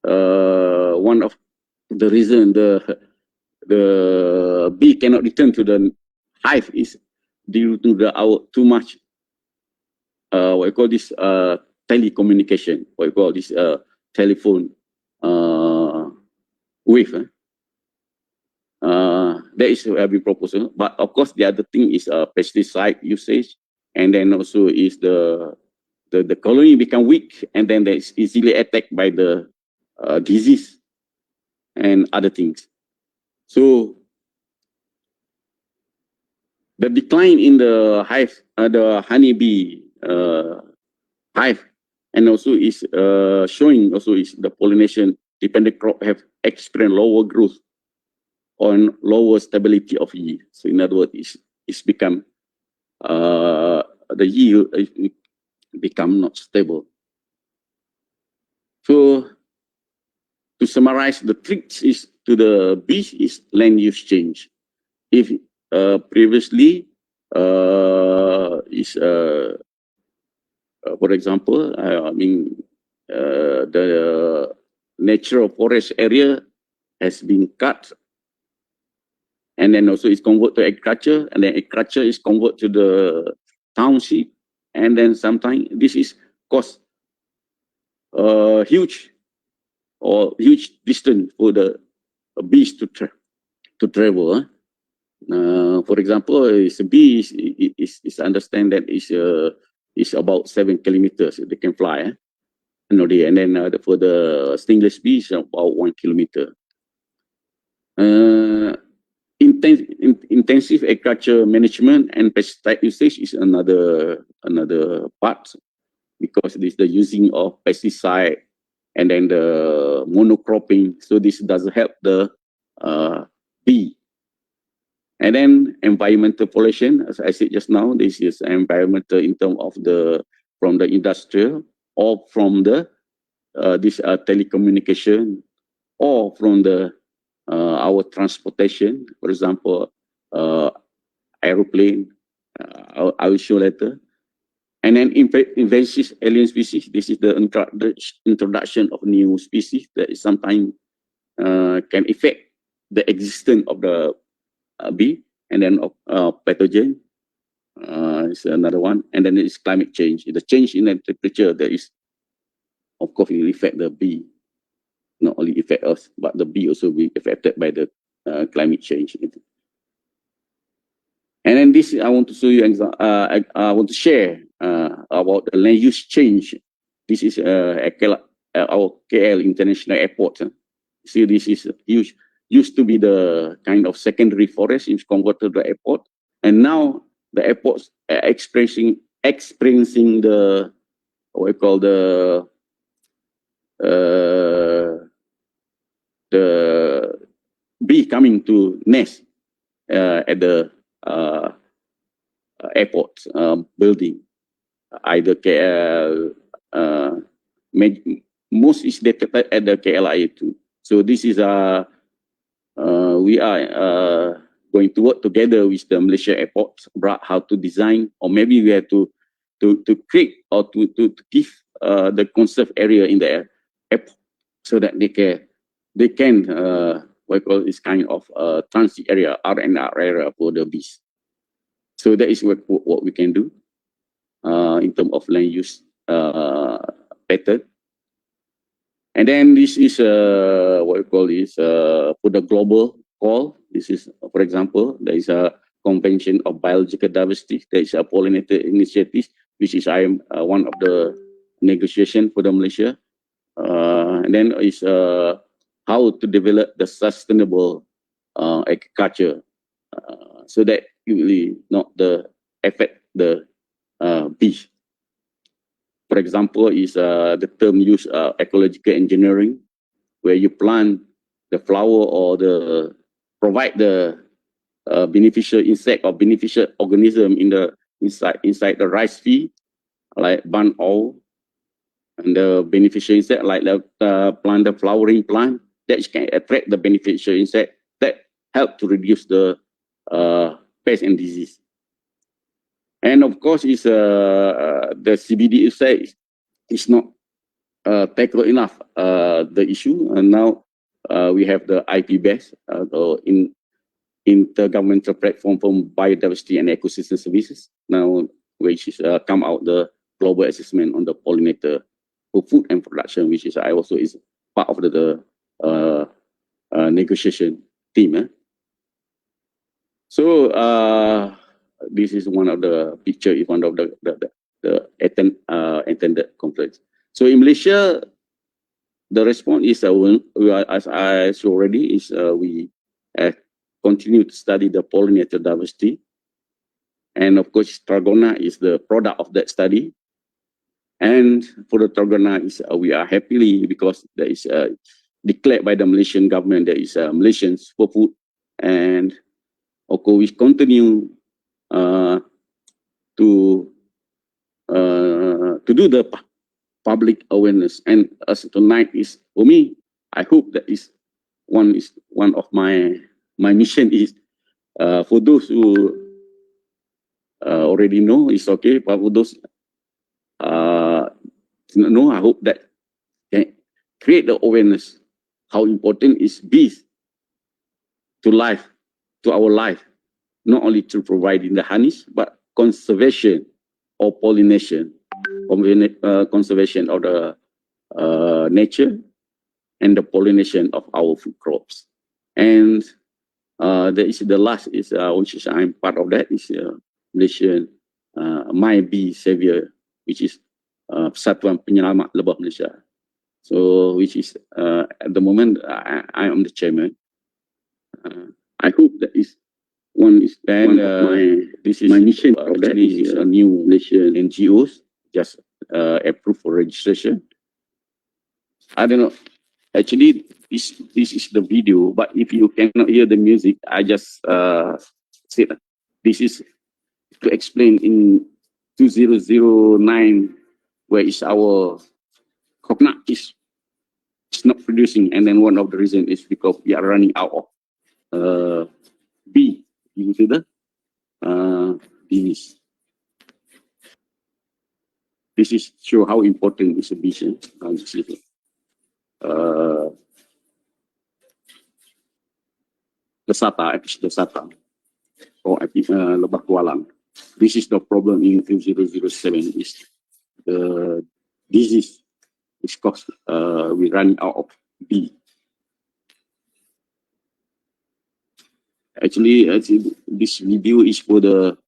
one of the reason the bee cannot return to the hive is due to too much what we call this telecommunication, what we call this telephone wave. That is every proposal. But of course, the other thing is pesticide usage, and then also is the colony become weak, and then it's easily attacked by the disease and other things. So the decline in the hive, the honeybee hive, and also is showing also is the pollination dependent crop have experienced lower growth on lower stability of yield. So in other words, it's become the yield become not stable. So to summarize, the trick is to the bees is land use change. If previously is for example, I mean the natural forest area has been cut, and then also it's converted to agriculture, and then agriculture is converted to the township, and then sometimes this is cost huge distance for the bees to travel. For example, a bee is understand that is about 7 kilometers they can fly. And then for the stingless bees about 1 kilometer. Intensive agriculture management and pesticide usage is another part, because this the using of pesticide and then the monocropping. So this doesn't help the bee. And then environmental pollution, as I said just now, this is environmental in terms of from the industrial or from the this telecommunication or from the our transportation, for example, aeroplane. I will show later. And then invasive alien species. This is the introduction of new species that sometimes can affect the existence of the bee, and then pathogen is another one. And then it's climate change. The change in the temperature that is, of course, will affect the bee. Not only affect us, but the bee also will be affected by the climate change. And then this, I want to show you, I want to share about the land use change. This is our KL International Airport. See, this is huge. Used to be the kind of secondary forest, it's converted to the airport. And now the airport's experiencing the, what we call the bee coming to nest at the airport building. Either KL, most is detected at the KLIA too. So this is we are going to work together with the Malaysia airport about how to design, or maybe we have to create or to give the conserved area in the airport so that they can what we call this kind of transit area, R&R area for the bees. So that is what we can do in terms of land use pattern. And then this is what we call this for the global call. This is, for example, there is a Convention of Biological Diversity. There is a pollinator initiative, which is I am one of the negotiation for the Malaysia. And then is how to develop the sustainable agriculture so that it will not affect the bees. For example, is the term used ecological engineering, where you plant the flower or provide the beneficial insect or beneficial organism inside the rice field, like barn owl, and the beneficial insect like the flowering plant that can attract the beneficial insect that help to reduce the pest and disease. And of course, is the CBD insect is not tackled enough the issue, and now we have the IP-based in intergovernmental platform for biodiversity and ecosystem services now, which is come out the global assessment on the pollinator for food and production, which is I also is part of the negotiation team. So this is one of the picture, is one of the intended complaints. So in Malaysia, the response is as I said already, is we continue to study the pollinator diversity, and of course Tragona is the product of that study. And for the Tragona is we are happily because there is declared by the Malaysian government there is Malaysian superfood, and of course we continue to do the public awareness. And as tonight is for me, I hope that is one of my mission is for those who already know, it's okay, but for those no, I hope that can create the awareness how important is bees to life, to our life, not only to providing the honeys, but conservation or pollination, conservation of the nature and the pollination of our food crops. And there is the last is which is I'm part of that is Malaysian My Bee Savior, which is Persatuan Penyelamat Lebah Malaysia. So which is at the moment I am the chairman. I hope that is one is and this is my mission of that is a new Malaysian NGOs just approved for registration. I don't know. Actually, this is the video, but if you cannot hear the music, I just said this is to explain in 2009 where is our coconut is it's not producing, and then one of the reason is because we are running out of bee. You see that? Bees. This is show how important is a bee. This is the SATA, or Lebah Kualang. This is the problem in 2007 is the disease is caused we running out of bee. Actually, this video is for the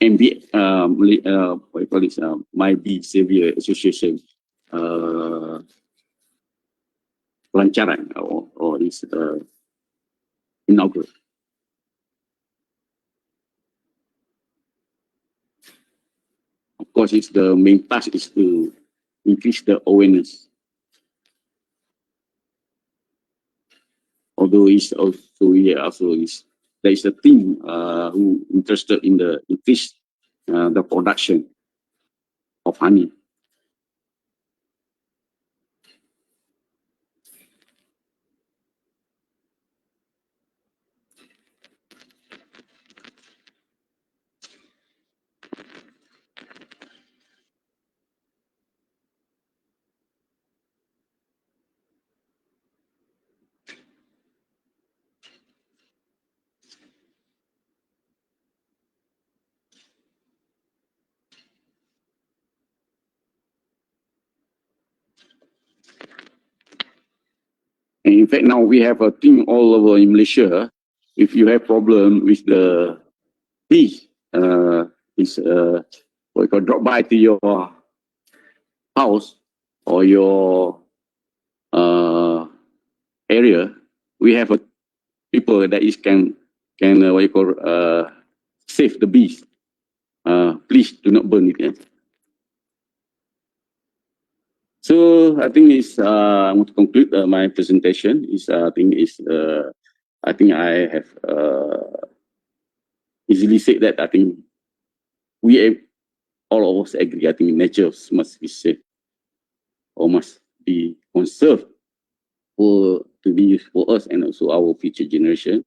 MB what you call it, My Bee Savior Association pelancaran or this inaugural. Of course, it's the main task is to increase the awareness. Although it's also there is a team who interested in the increase the production of honey. And in fact, now we have a team all over in Malaysia. If you have problem with the bees, it's we can drop by to your house or your area. We have a people that is can what you call save the bees. Please do not burn it. Yeah? So I think I want to conclude my presentation. I think I have easily said that I think all of us agree. I think nature must be saved or must be conserved to be used for us and also our future generation.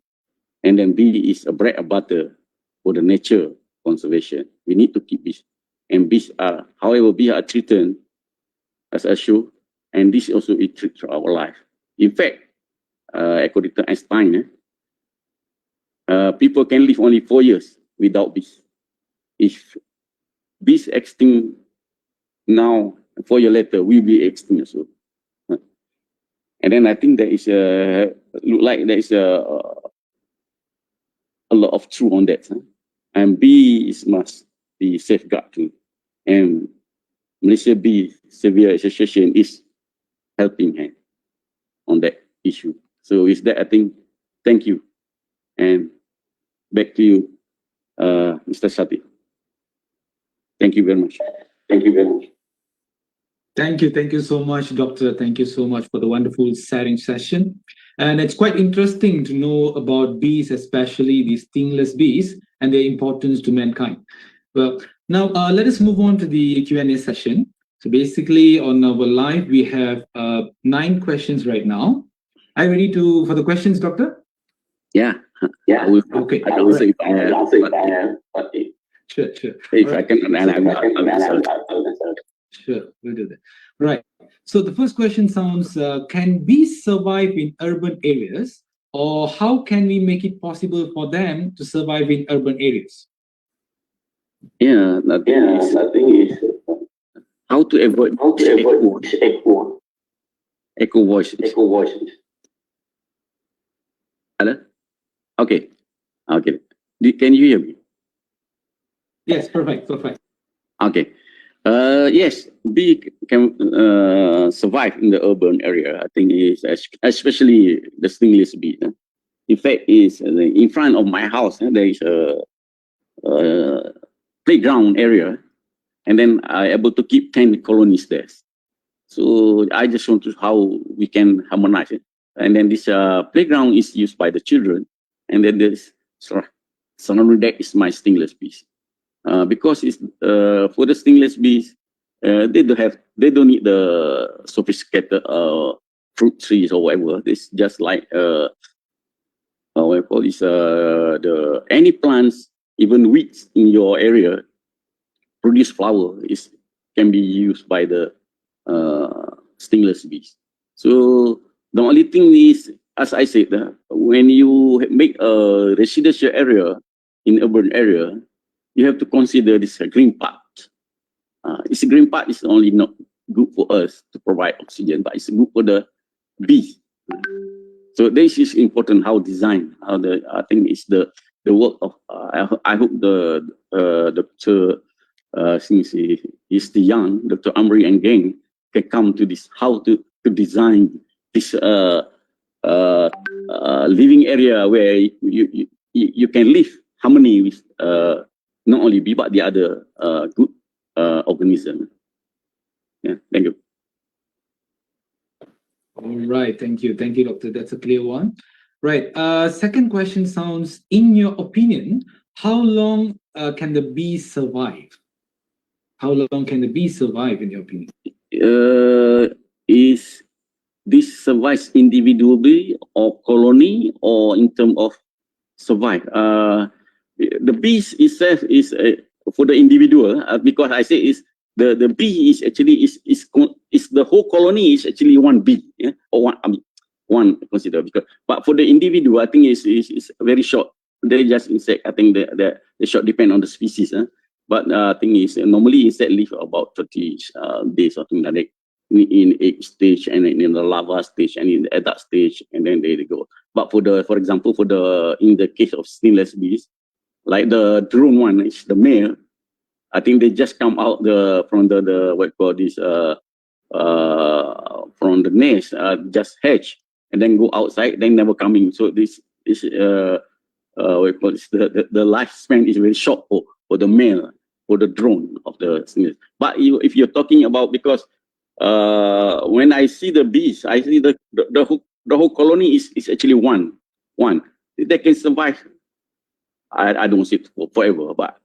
And then bee is a bread and butter for the nature conservation. We need to keep bees. And bees are, however, bees are treated as a show, and this also is treated for our life. In fact, according to Einstein, people can live only 4 years without bees. If bees extinct now, 4 years later, we will be extinct also. And then I think there is look like there is a lot of truth on that. And bees must be safeguarded too. And Malaysia Bee Savior Association is helping hand on that issue. So with that, I think, thank you. And back to you, Mr. Sati. Thank you very much. Thank you very much. Thank you so much, Doctor. Thank you so much for the wonderful sharing session. And it's quite interesting to know about bees, especially these stingless bees and their importance to mankind. Well, now let us move on to the Q&A session. So basically on our live, we have 9 questions right now. Are you ready for the questions, Doctor? Yeah. Okay. I will say if I have. Sure. If I can, and I will answer. Sure, we'll do that. Right. So the first question sounds, can bees survive in urban areas, or how can we make it possible for them to survive in urban areas? Yeah, I think it's how to avoid echo voices. Hello? Okay. Can you hear me? Yes, perfect. Okay. Yes, bee can survive in the urban area. I think is especially the stingless bee. In fact, is in front of my house. There is a playground area, and then I able to keep 10 colonies there. So I just want to how we can harmonize it. And then this playground is used by the children, and then this surrounding that is my stingless bees. because it's for the stingless bees, they don't need the sophisticated fruit trees or whatever. It's just like what I call this the any plants, even weeds in your area produce flower can be used by the stingless bees. So the only thing is, as I said, when you make a residential area in urban area, you have to consider this green part. This green part is only not good for us to provide oxygen, but it's good for the bees. So this is important. How design, I think it's the work of. I hope the Dr. Since he's the young Dr. Amri and gang can come to this how to design this living area where you can live harmony with not only bee but the other good organism. Yeah, thank you. All right, thank you, Doctor. That's a clear one. Right. Second question sounds: in your opinion, how long can the bees survive? How long can the bees survive, in your opinion? Is this survives individually or colony or in terms of survive? The bees itself is for the individual because I say is the bee is actually is the whole colony is actually one bee, yeah? Or one consider because but for the individual I think is very short. They just insect. I think the short depend on the species. But thing is normally insect live about 30 days or something like that in egg stage and in the larva stage and in the adult stage and then they go. But for example in the case of stingless bees, like the drone one is the male. I think they just come out from the what you call this from the nest just hatch and then go outside then never coming. So this is what you call this, the lifespan is very short for the male, for the drone of the stingless. But if you're talking about because when I see the bees, I see the whole colony is actually one. They can survive. I don't say forever, but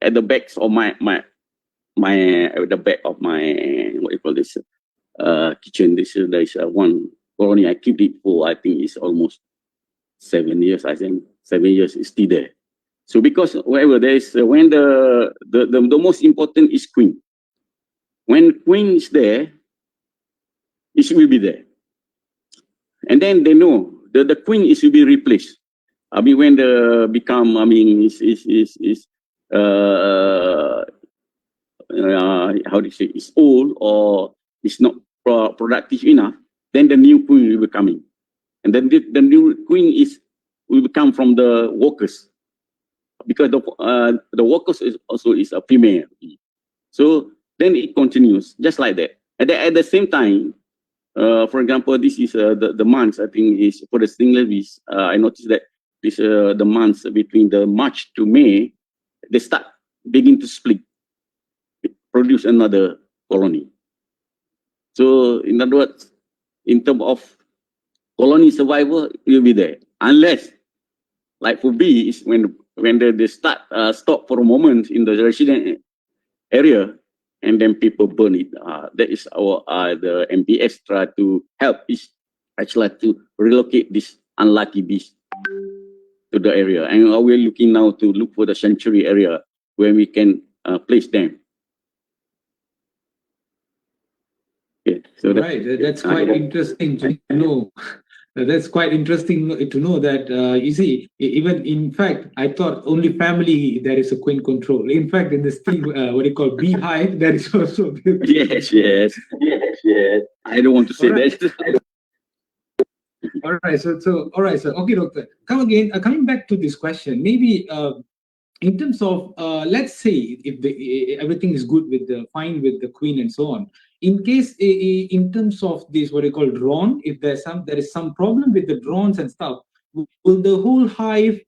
at the backs of my at the back of my what you call this kitchen, there is one colony. I keep it for I think it's almost 7 years. I think 7 years is still there. So because whatever there is when the most important is queen. When queen is there, it will be there. And then they know the queen is will be replaced. I mean, when the become, I mean, how do you say, it's old or it's not productive enough, then the new queen will be coming. And then the new queen will come from the workers. Because the workers is also a female. So then it continues just like that. And then at the same time, for example, this is the months I think is for the stingless bees. I noticed that this the months between the March to May, they begin to split, produce another colony. So in other words, in terms of colony survival, it will be there unless, like for bees, when they stop for a moment in the resident area, and then people burn it. That is our the MPS try to help is actually to relocate these unlucky bees to the area, and we're looking now to look for the sanctuary area where we can place them. Okay, so that's quite interesting to know. That's quite interesting to know that, you see, even in fact, I thought only family there is a queen control. In fact, in this thing, what you call beehive, there is also... Yes. I don't want to say that. All right, so okay, doctor. Coming back to this question, maybe in terms of let's say if everything is good with fine with the queen and so on. In case in terms of this what you call drone, if there is some problem with the drones and stuff, will the whole hive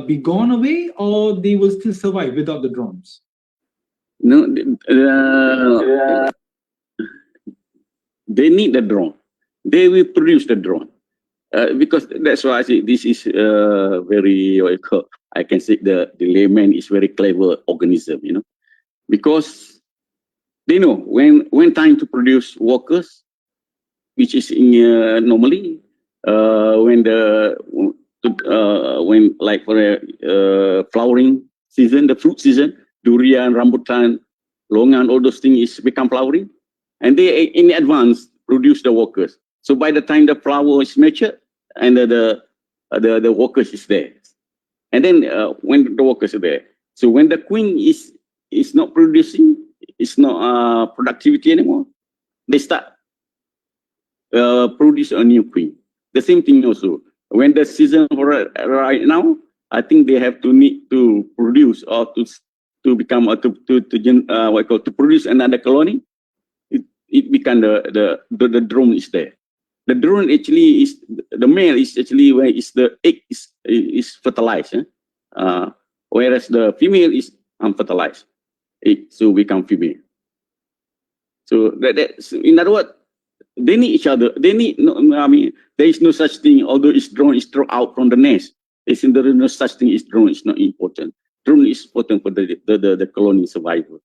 be gone away, or they will still survive without the drones? No, they need the drone. They will produce the drone because that's why I say this is very what you call. I can say the layman is very clever organism, you know, because they know when time to produce workers, which is in normally when like for a flowering season, the fruit season, durian, rambutan, longan, all those things is become flowering, and they in advance produce the workers. So by the time the flower is mature, and the workers is there, and then when the workers are there, so when the queen is not producing, it's not productivity anymore, they start produce a new queen. The same thing also when the season for right now, I think they have to need to produce or to become to produce another colony. It become the drone is there. The drone actually is the male is actually where is the egg is fertilized, whereas the female is unfertilized. Egg so become female. So that's in other words, they need each other. They need no. I mean, there is no such thing. Although it's drone is thrown out from the nest, there is no such thing. Is drone is not important. Drone is important for the colony survival.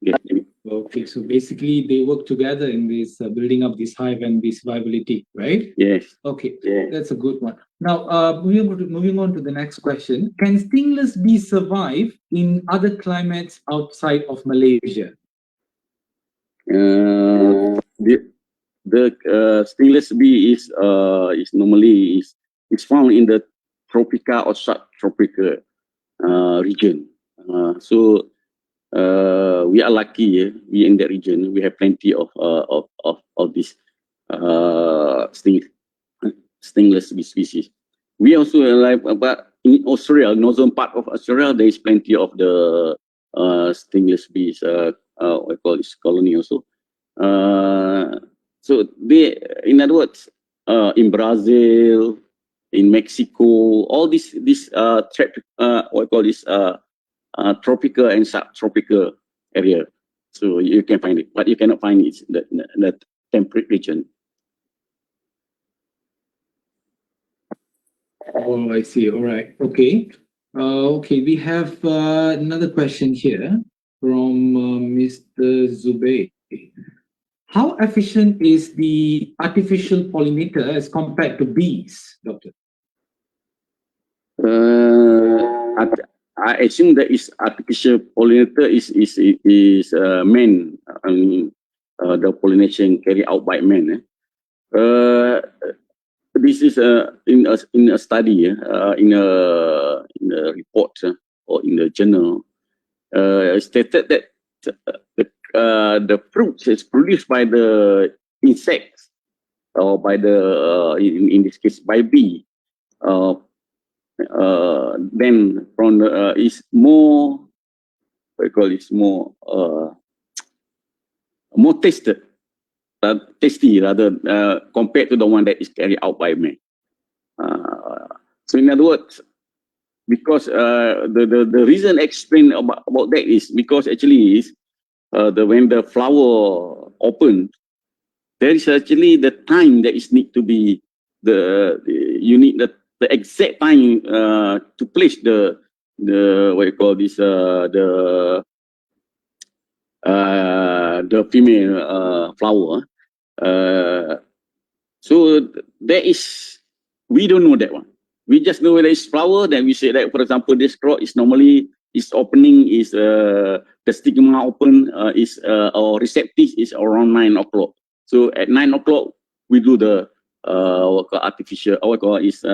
Yeah. Okay, so basically they work together in this building up this hive and this viability, right? Yes. Okay, Yeah. that's a good one. Now, moving on to the next question: can stingless bees survive in other climates outside of Malaysia? The stingless bee is normally is found in the tropical or subtropical region. So we are lucky. We in that region. We have plenty of this stingless bee species. We also but in Australia, northern part of Australia, there is plenty of the stingless bees. We call this colony also. So they, in other words, in Brazil, in Mexico, all this what we call this tropical and subtropical area. So you can find it, but you cannot find it in the temperate region. Oh, I see. All right. Okay. Okay. We have another question here from Mr. Zubey. How efficient is the artificial pollinator as compared to bees, Doctor? I assume that is artificial pollinator is man. I mean, the pollination carried out by man. This is in a study, in a report or in the journal, stated that the fruit is produced by the insects or by the in this case by bee. Then from the is more, what I call it, more tasty rather compared to the one that is carried out by man. So in other words, because the reason explained about that is because actually is when the flower opens, there is actually the time that is need to be you need the exact time to place the what you call this the female flower. So there is, we don't know that one. We just know whether it's flower. Then we say that, for example, this crop is normally its opening is the stigma open is or receptive is around 9 o'clock. So at 9 o'clock we do the artificial. What we call is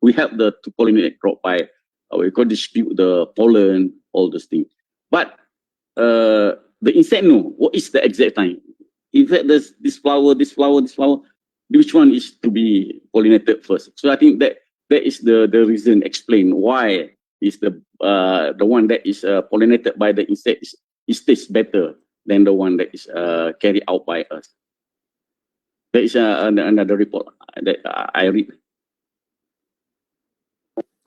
we help to pollinate crop by we call distribute the pollen, all those things. But the insect know what is the exact time. In fact, there's this flower, which one is to be pollinated first? So I think that is the reason explained why is the one that is pollinated by the insect is tastes better than the one that is carried out by us. There is another report that I read.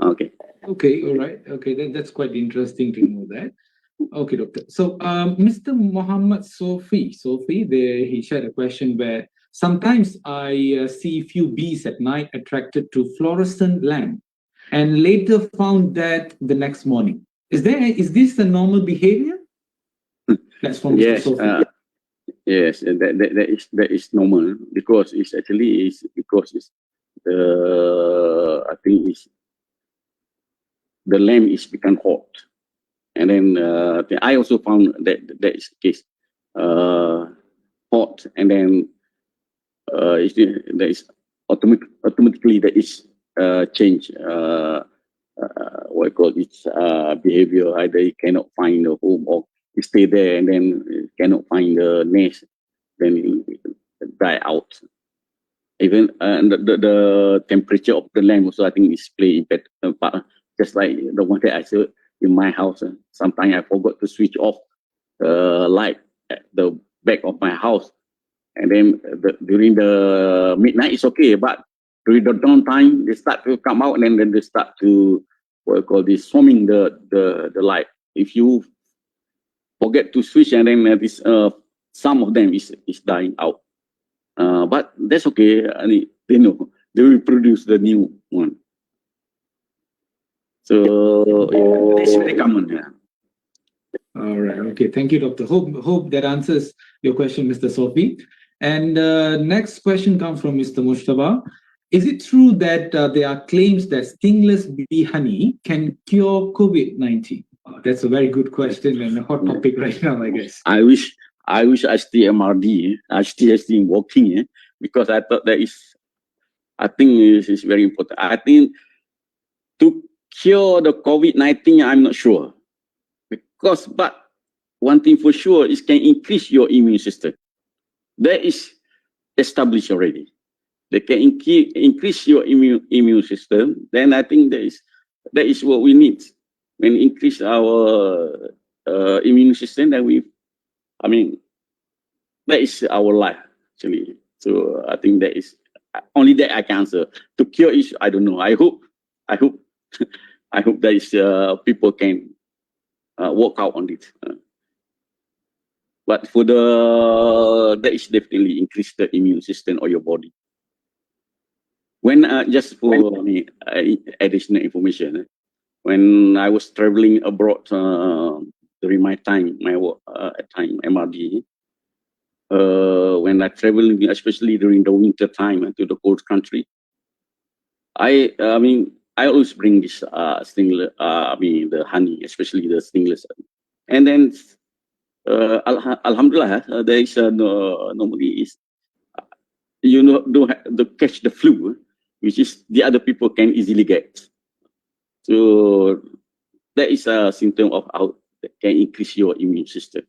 Okay. Okay, all right. Okay, that's quite interesting to know that. Okay, Doctor. So, Mr. Muhammad Sofi, he shared a question where sometimes I see few bees at night attracted to fluorescent lamp. and later found dead the next morning. Is this the normal behavior? That's from Mr. Yes, Sophie. yes, that is normal because it's actually because it's I think it's the lamb is become hot, and then I also found that is the case, hot, and then there is automatically there is change. What I call its behavior. Either it cannot find a home or it stay there and then it cannot find a nest, then it die out. Even the temperature of the lamp also I think is play impact part. Just like the one that I saw in my house. Sometimes I forgot to switch off light at the back of my house, and then during the midnight it's okay, but during the dawn time they start to come out, and then they start to what I call this swarming the light. If you forget to switch, and then this some of them is dying out, but that's okay. I mean, they know they will produce the new one, so it's very common. Yeah. All right. Okay. Thank you, Doctor. Hope that answers your question, Mr. Sophie. And next question comes from Mr. Mushtaba. Is it true that there are claims that stingless bee honey can cure COVID-19? That's a very good question and a hot topic right now, I guess. I wish I stay MRD. I still working, because I thought I think it's very important. I think to cure the COVID-19, I'm not sure. But one thing for sure is can increase your immune system. That is established already. They can increase your immune system. Then I think that is what we need. When increase our immune system, then that is our life actually. So I think that is only that I can answer. To cure is I don't know. I hope I hope that is people can work out on it. But for that is definitely increase the immune system of your body. When just for additional information, when I was traveling abroad during my work time MRD, when I travel, especially during the winter time to the cold country, I always bring this the honey, especially the stingless, and then alhamdulillah, there is normally is don't have to catch the flu, which is the other people can easily get. So that is a symptom of how that can increase your immune system.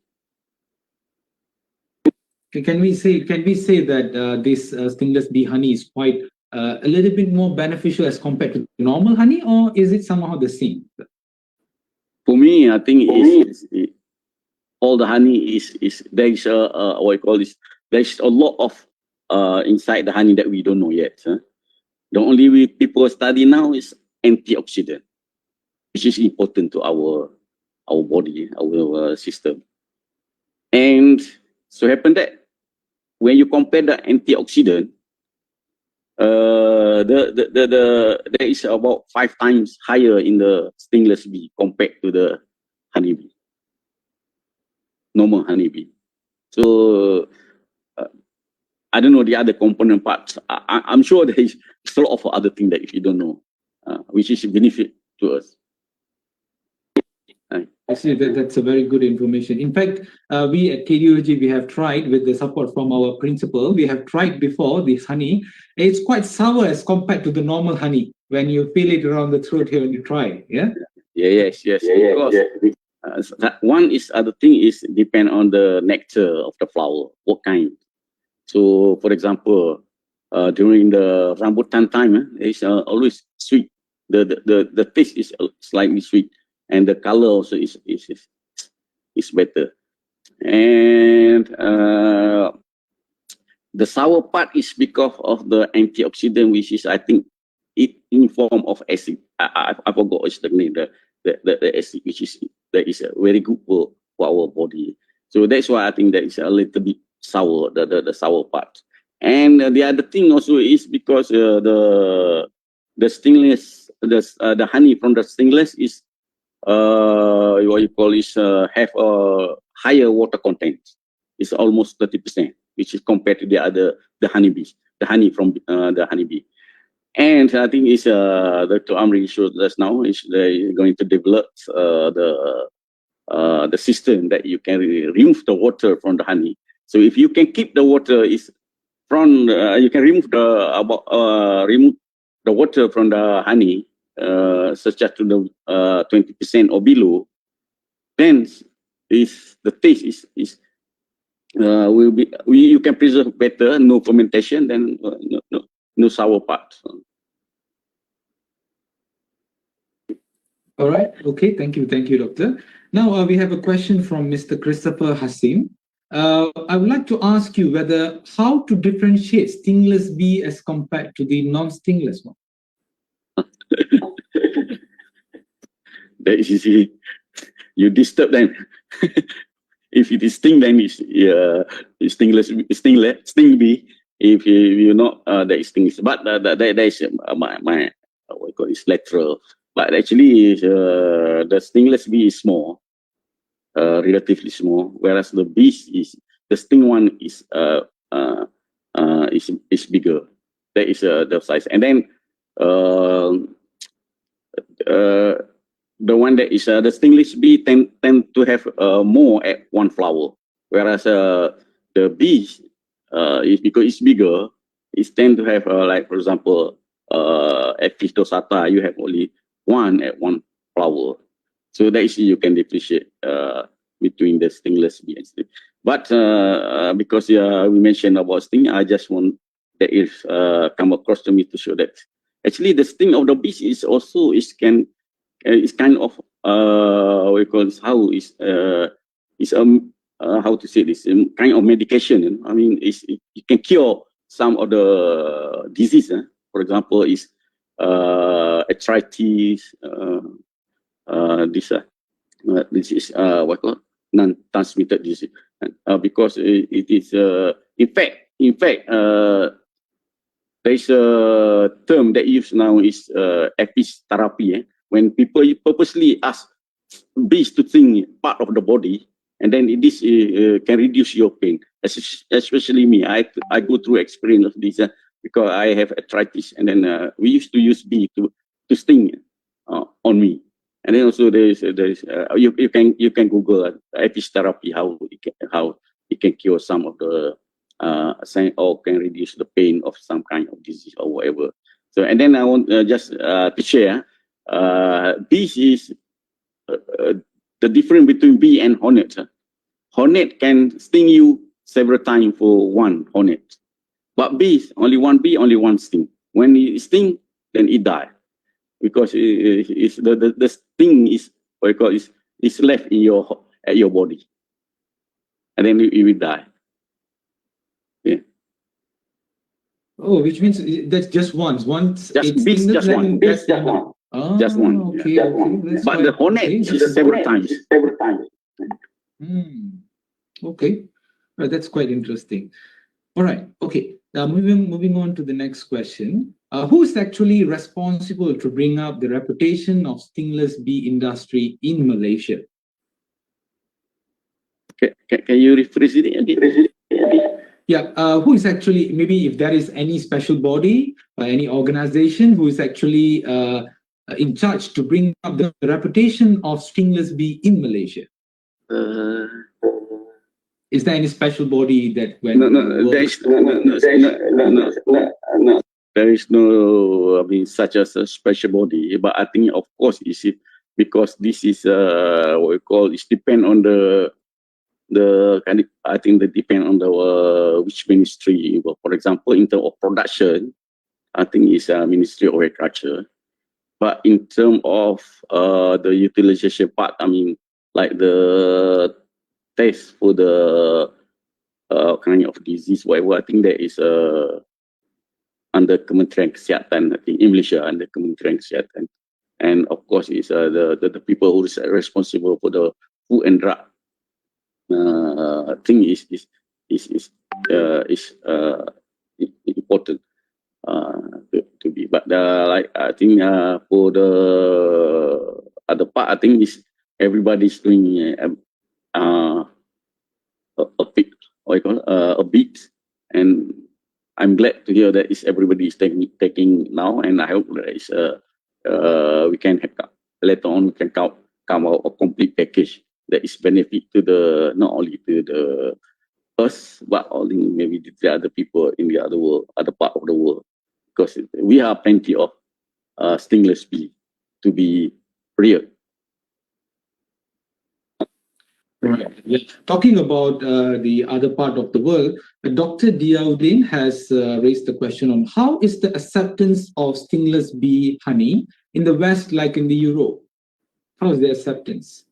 Can we say that this stingless bee honey is quite a little bit more beneficial as compared to normal honey, or is it somehow the same? For me, I think all the honey is there is what I call this. There's a lot of inside the honey that we don't know yet. The only people study now is antioxidant, which is important to our body, our system. And so happen that when you compare the antioxidant, there is about 5 times higher in the stingless bee compared to the honeybee, normal honeybee. So I don't know the other component parts. I'm sure there is a lot of other things that if you don't know, which is a benefit to us. I see that's a very good information. In fact, we at KDOJ, we have tried with the support from our principal. We have tried before this honey. It's quite sour as compared to the normal honey when you feel it around the throat here when you try. Yeah. Yes. Because one is other thing is depend on the nectar of the flower, what kind. So, for example, during the rambutan time, it's always sweet. The taste is slightly sweet, and the color also is better. And the sour part is because of the antioxidant, which is I think it in form of acid. I forgot what's the name. The acid, which is that is very good for our body. So that's why I think that is a little bit sour, the sour part. And the other thing also is because the stingless the honey from the stingless is what you call is have a higher water content. It's almost 30%, which is compared to the honeybees, the honey from the honeybee. And I think is Dr. Amri showed us now is they're going to develop the system that you can remove the water from the honey. So if you can keep the water is from you can remove the water from the honey, such as to the 20% or below, then is the taste is will be you can preserve better, no fermentation, then no sour part. All right. Okay. Thank you, Doctor. Now we have a question from Mr. Christopher Hassim. I would like to ask you how to differentiate stingless bee as compared to the non-stingless one. That is easy. You disturb them. If it is sting, then it's sting bee. If you not, that is stingless. But that is my what I call it, lateral. But actually, the stingless bee is small, relatively small, whereas the sting one is bigger. That is the size. And then the one that is the stingless bee tend to have more at one flower, whereas the bees is because it's bigger, it tend to have like for example at Phytosata you have only one at one flower. So that is you can differentiate between the stingless bee and sting. But because we mentioned about sting, I just want that is come across to me to show that actually the sting of the bees is also kind of we call this how to say this kind of medication. I mean, it can cure some of the disease. For example, is arthritis. This is what called non-transmitted disease, because it is in fact there is a term that used now is apis therapy. When people purposely ask bees to sting part of the body, and then this can reduce your pain. Especially me, I go through experience of this because I have arthritis, and then we used to use bee to sting on me. And then also there is you can Google apis therapy how it can cure some of the or can reduce the pain of some kind of disease or whatever. So and then I want just to share. Bees is the difference between bee and hornet. Hornet can sting you several times for one hornet, but bees only one bee, only one sting. When it sting, then it die because the sting is what you call is left in your body, and then it will die. Yeah. Oh, which means that's just once. Just bees, just one. Bees, just one. Oh, just one. Okay, yeah. okay. But the hornet is several times. Okay, well, that's quite interesting. All right. Okay. Now moving on to the next question. Who is actually responsible to bring up the reputation of stingless bee industry in Malaysia? Can you rephrase it again? Yeah. Who is actually, maybe if there is any special body or any organization who is actually in charge to bring up the reputation of stingless bee in Malaysia? Is there any special body that when there is no I mean such as a special body, but I think of course is it because this is what we call it depend on the kind of, I think that depend on the which ministry. For example, in terms of production, I think it's Ministry of Agriculture. But in terms of the utilization part, I mean like the test for the kind of disease, whatever, I think that is under Kementerian Kesihatan, I think in Malaysia under Kementerian Kesihatan. And of course, it's the people who is responsible for the food and drug thing is important to be But like I think for the other part, I think is everybody's doing a bit, what you call it, a bit, and I'm glad to hear that is everybody is taking now, and I hope that is we can have, later on we can come out a complete package that is benefit to the not only to the us but only maybe to the other people in the other world, other part of the world, because we have plenty of stainless steel to be real. Right. Yeah. Talking about the other part of the world, Dr. Diauddin has raised the question on how is the acceptance of stingless bee honey in the West like in the Europe? How is the acceptance?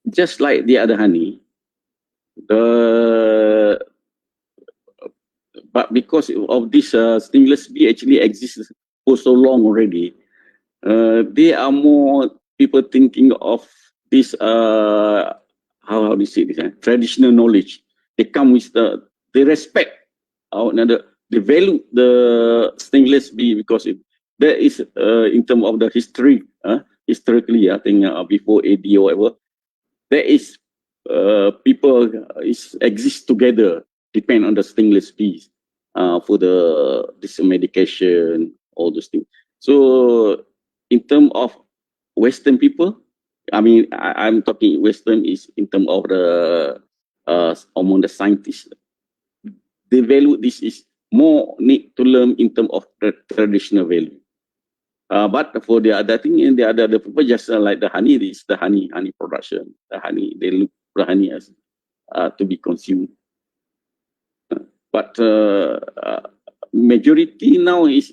Just like the other honey, but because of this stingless bee actually exists for so long already, there are more people thinking of this how do you say this traditional knowledge. They come with they respect they value the stainless bee because there is in terms of the history, historically I think before AD or whatever, there is people exist together depend on the stainless bees for this medication, all those things. So in terms of Western people, I mean, I'm talking Western is in terms of the among the scientists. They value this is more need to learn in terms of the traditional value. But for the other thing, and the other people just like the honey, is the honey production. The honey, they look the honey as to be consumed. But majority now is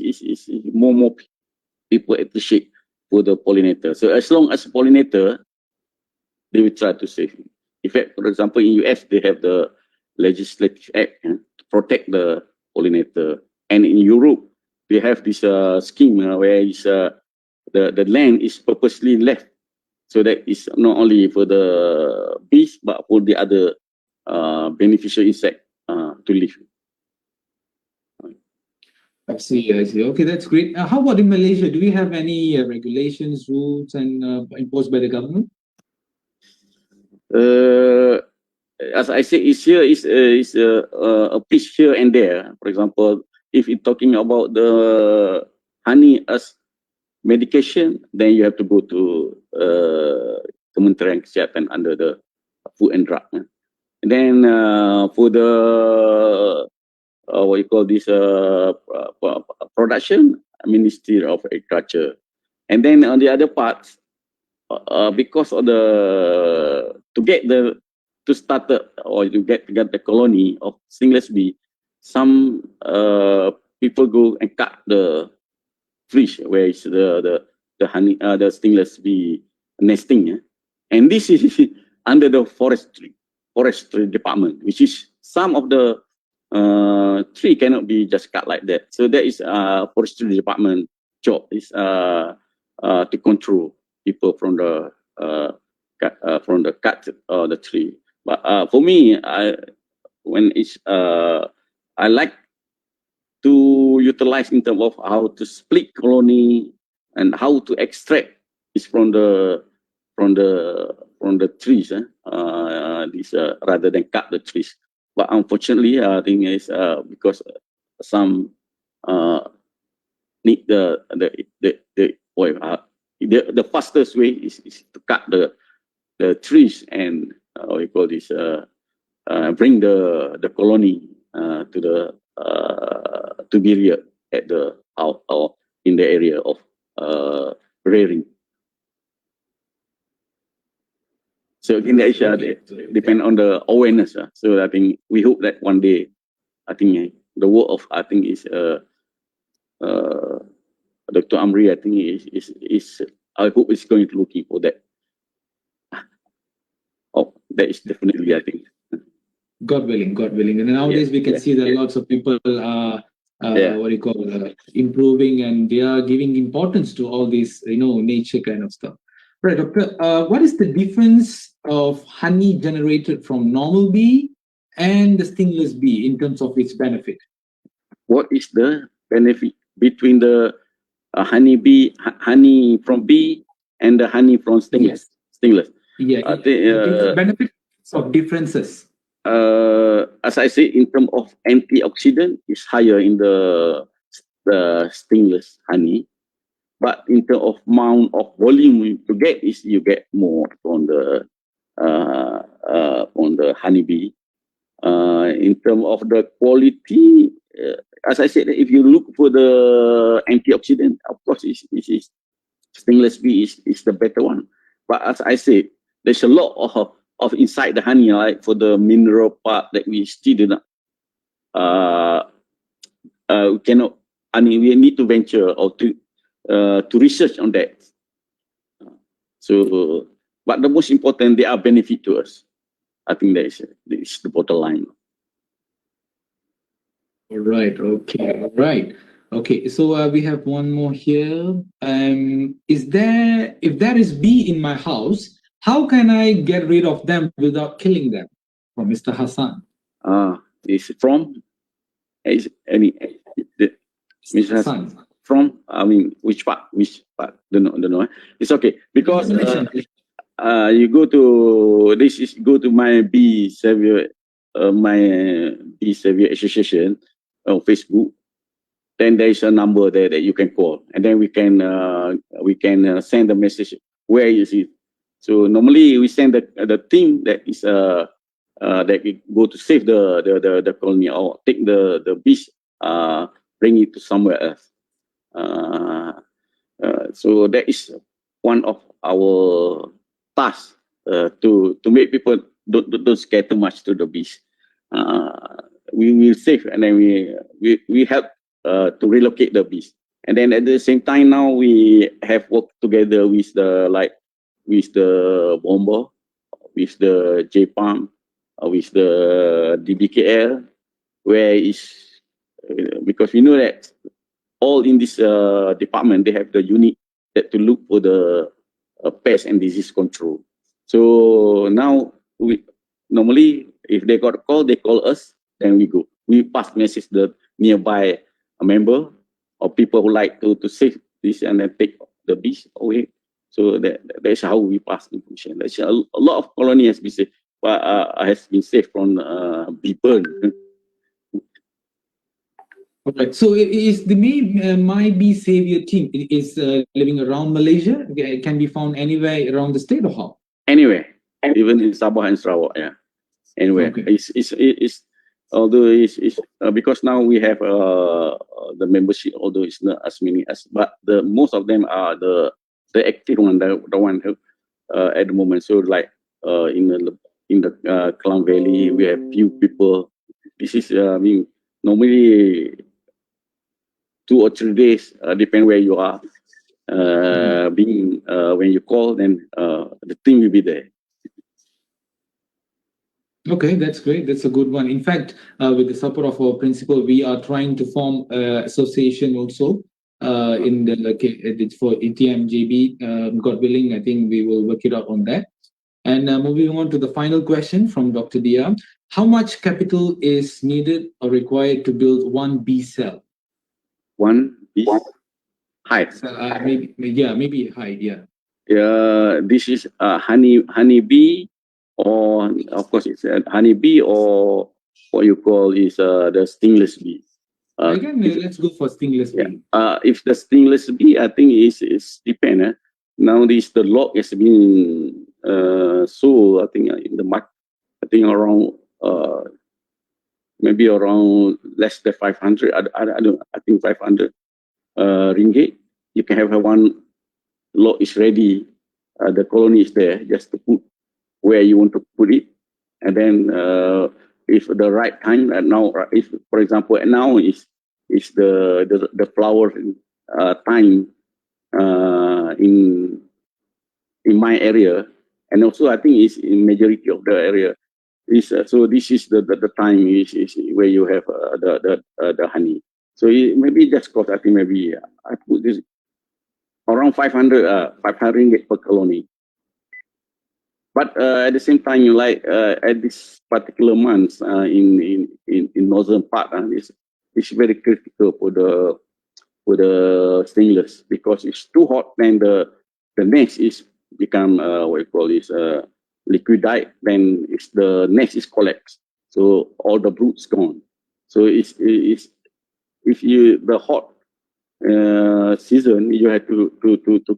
more people appreciate for the pollinator. So as long as pollinator, they will try to save it. In fact, for example, in US, they have the legislative act to protect the pollinator. And in Europe, they have this scheme where the land is purposely left. So that is not only for the bees, but for the other beneficial insect to live. I see. Okay, that's great. How about in Malaysia? Do we have any regulations, rules, and imposed by the government? As I say, is a piece here and there. For example, if you're talking about the honey as medication, then you have to go to Kementerian Kesihatan under the Food and Drug. And then for the what you call this production, Ministry of Agriculture. And then on the other parts, because of to start or to get the colony of stingless bee, some people go and cut the trees where is the honey the stingless bee nesting, and this is under the forestry department, which is some of the tree cannot be just cut like that. So there is forestry department job is to control people from the cut the tree. But for me, when it's I like to utilize in terms of how to split colony and how to extract is from the trees. This rather than cut the trees. But unfortunately, I think is because some need the fastest way is to cut the trees and what you call this bring the colony to the to be reared at the or in the area of rearing. So in Asia, depend on the awareness. So I think we hope that one day, I think the work of is Dr. Amri. I think is I hope is going to looking for that. Oh, that is definitely I think. God willing. And nowadays we can see that lots of people are what do you call improving, and they are giving importance to all this nature kind of stuff. Right, Doctor. What is the difference of honey generated from normal bee and the stingless bee in terms of its benefit? what is the benefit between the honey from bee and the honey from stingless. Yes. Stingless. Yeah. I think, Benefits of differences. as I say, in terms of antioxidant, is higher in the stingless honey. But in terms of amount of volume to get, is you get more on the honeybee. In terms of the quality, as I said, if you look for the antioxidant, of course, is stainless bee is the better one. But as I said, there's a lot of inside the honey, like for the mineral part that we still do not, cannot. I mean, we need to venture or to research on that. So, but the most important, they are benefit to us. I think that is the bottom line. All right. Okay. All right. Okay. So we have one more here. If there is bee in my house, how can I get rid of them without killing them? From Mr. Hassan. Is from Mr. Hassan. From, I mean, which part? Don't know. It's okay because you go to my bee savior, my bee savior association on Facebook. Then there is a number there that you can call, and then we can send a message. Where is it? So normally we send the team that is that we go to save the colony or take the bees, bring it to somewhere else. So that is one of our tasks, to make people don't scare too much to the bees. We will save, and then we help to relocate the bees. And then at the same time, now we have worked together with the Bomber, with the J-Palm, with the DBKL, where is because we know that all in this department, they have the unit that to look for the pest and disease control. So now we normally, if they got a call, they call us, then we go. We pass message the nearby member or people who like to save this and then take the bees away. So that's how we pass information. There's a lot of colony has been saved, has been saved from bee burn. Right. So is the My Bee Savior team is living around Malaysia? It can be found anywhere around the state or how? Anywhere, even in Sabah and Sarawak, yeah. Anywhere. Okay. It's although it's because now we have the membership, although it's not as many as, but the most of them are the active one, the one who, at the moment. So like in the Klang Valley, we have few people. This is I mean normally 2 or 3 days, depend where you are. When you call, then the team will be there. Okay, that's great. That's a good one. In fact, with the support of our principal, we are trying to form an association also in the for ETMJB. God willing, I think we will work it out on that. And moving on to the final question from Dr. Dia. How much capital is needed or required to build one bee cell? One bee hive. Maybe hive. Yeah. This is honey bee, or of course it's a honey bee, or what you call is the stingless bee. Again, let's go for stingless bee. If the stingless bee, I think is depend. Nowadays the lot has been sold. I think in the market, I think around maybe around less than 500. I think 500 ringgit. You can have one lot is ready. The colony is there, just to put where you want to put it, and then if the right time now, if for example now is the flower time in my area, and also I think it's in majority of the area. So this is the time is where you have the honey. So maybe just cost, I think maybe I put this around 500 ringgit per colony. But at the same time, at this particular month in northern part, is very critical for the stingless, because it's too hot, then the nest is become what you call this liquidate, then the nest is collapsed, so all the brood's gone. So it's if you the hot season, you have to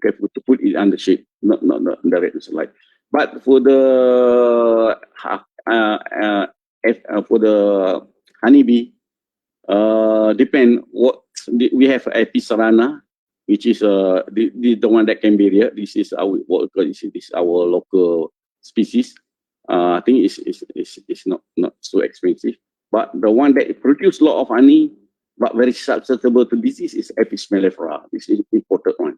careful to put it under shade, not direct sunlight. But for the for the honeybee, depend what we have Episarana, which is the one that can be reared. This is our this is our local species. I think it's not so expensive. But the one that produce a lot of honey but very susceptible to disease is Apis mellifera. This is imported one.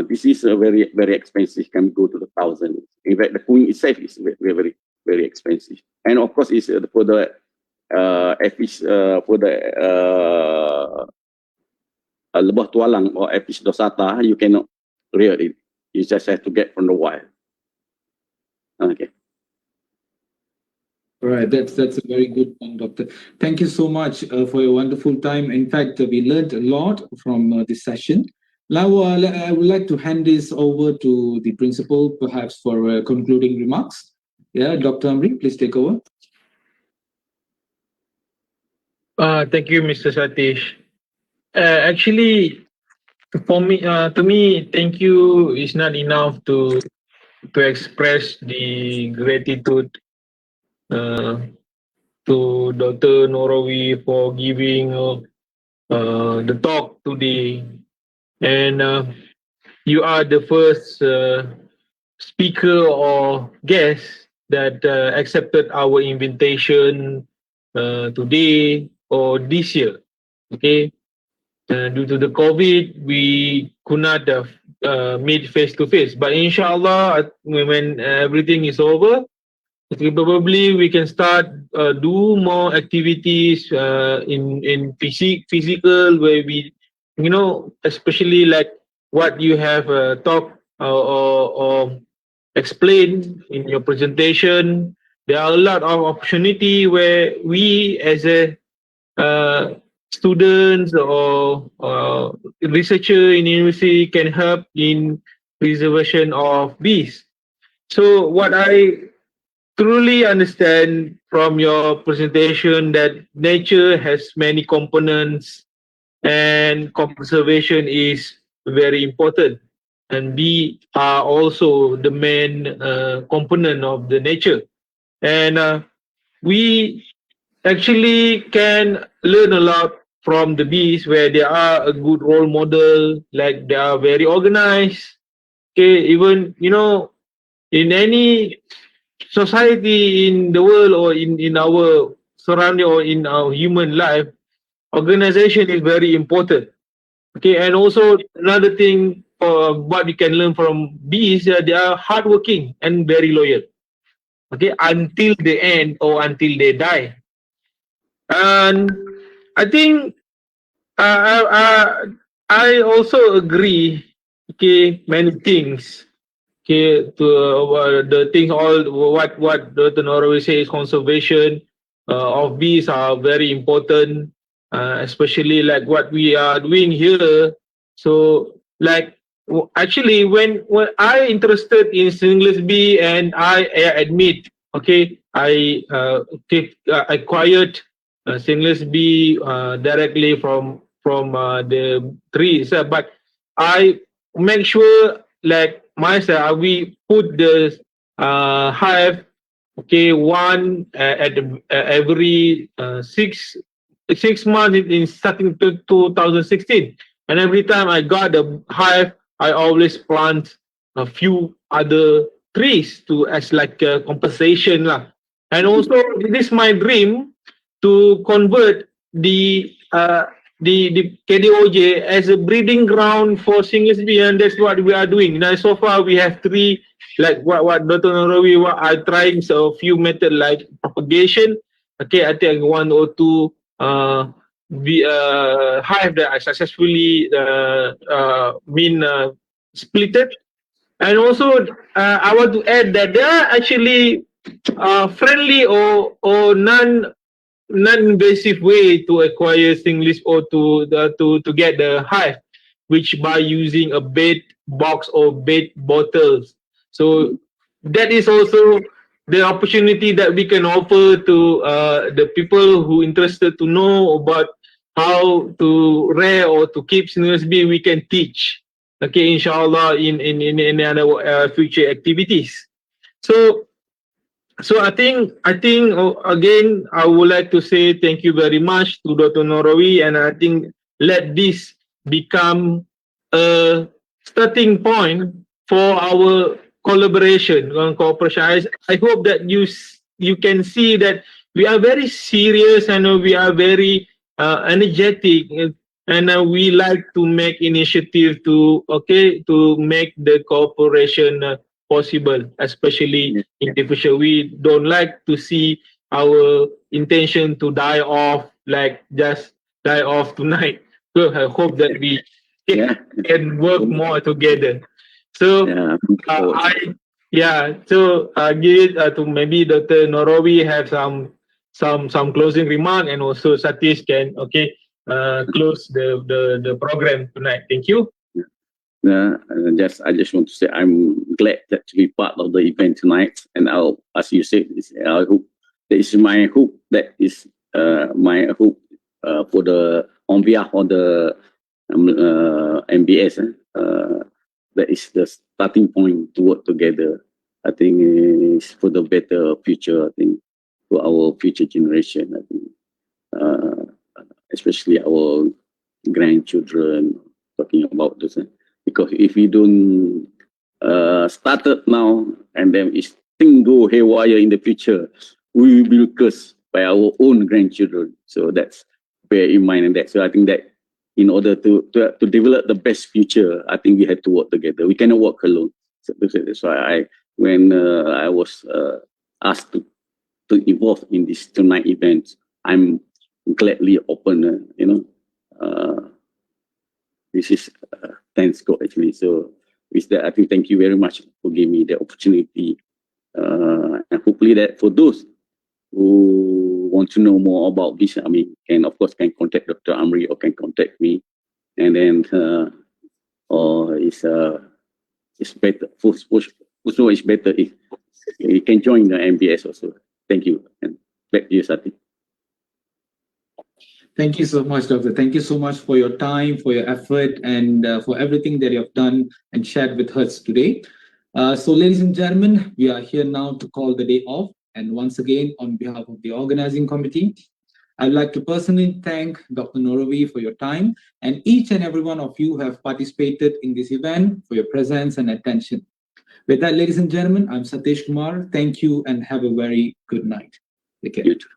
This is a very expensive. Can go to the thousands. In fact, the queen itself is very expensive. And of course, it's for the Apis for the lebah tualang or Apis dorsata. You cannot rear it. You just have to get from the wild. Okay. All right, that's a very good point, Doctor. Thank you so much for your wonderful time. In fact, we learned a lot from this session. Now, I would like to hand this over to the principal, perhaps for concluding remarks. Yeah, Dr. Amri, please take over. Thank you, Mr. Satish. Actually, for me, to me, thank you is not enough to express the gratitude to Dr. Norawi for giving the talk today, and you are the first speaker or guest that accepted our invitation today or this year. Okay, due to the COVID, we could not meet face to face, but inshallah, when everything is over, probably we can start do more activities in physical, where we, especially like what you have talked or explained in your presentation. There are a lot of opportunity where we as a students or researcher in university can help in preservation of bees. So what I truly understand from your presentation that nature has many components and conservation is very important, and bees are also the main component of the nature, and we actually can learn a lot from the bees, where they are a good role model, like they are very organized. Okay, even in any society in the world or in our surrounding or in our human life, organization is very important. Okay, and also another thing for what we can learn from bees, they are hardworking and very loyal. Okay, until the end or until they die. And I think I also agree. Okay, many things. Okay, to the things all what the Norway says, conservation of bees are very important, especially like what we are doing here. So like actually when I interested in stingless bee, and I admit, okay, I acquired stingless bee directly from the trees, but I make sure like myself, we put the hive, okay, one at every 6 months in starting to 2016, and every time I got a hive, I always plant a few other trees to as like a compensation lah. And also it is my dream to convert the KDOJ as a breeding ground for stingless bee, and that's what we are doing. Now, so far we have 3, like what Dr. Norawi are trying, so a few methods like propagation. Okay, I think 1 or 2 hive that I successfully been splitted. And also I want to add that they are actually friendly or non non-invasive way to acquire Singlish or to get the hive, which by using a bait box or bait bottles. So that is also the opportunity that we can offer to the people who interested to know about how to rear or to keep Singlish bee. We can teach. Okay, inshallah, in other future activities. So so again I would like to say thank you very much to Dr. Norawi, and I think let this become a starting point for our collaboration and cooperation. I hope that you can see that we are very serious and we are very energetic, and we like to make initiative to make the cooperation possible, especially in the future. We don't like to see our intention to die off, like just die off tonight. So I hope that we can work more together. So give it to maybe Dr. Norawi have some closing remark, and also Satish can close the program tonight. Thank you. I just want to say I'm glad that to be part of the event tonight, and as you said, I hope that is my hope. That is my hope for on behalf of the MBS. That is the starting point to work together. I think is for the better future. I think for our future generation. I think especially our grandchildren. Talking about this. Because if we don't start it now, and then if things go haywire in the future, we will be cursed by our own grandchildren. So that's bear in mind. And that. So I think that in order to develop the best future, I think we have to work together. We cannot work alone. So that's why when I was asked to involve in this tonight event, I'm gladly open. This is thanks God actually. So with that, I think thank you very much for giving me the opportunity, and hopefully that for those who want to know more about this, I mean, can contact Dr. Amri or can contact me, and then or it's better. Also, it's better if you can join the MBS also. Thank you, and back to you, Sati. Thank you so much, Doctor. Thank you so much for your time, for your effort, and for everything that you have done and shared with us today. So, ladies and gentlemen, we are here now to call the day off. And once again, on behalf of the organizing committee, I'd like to personally thank Dr. Norawi for your time, and each and every one of you who have participated in this event for your presence and attention. With that, ladies and gentlemen, I'm Satish Kumar. Thank you and have a very good night. Take care. You too.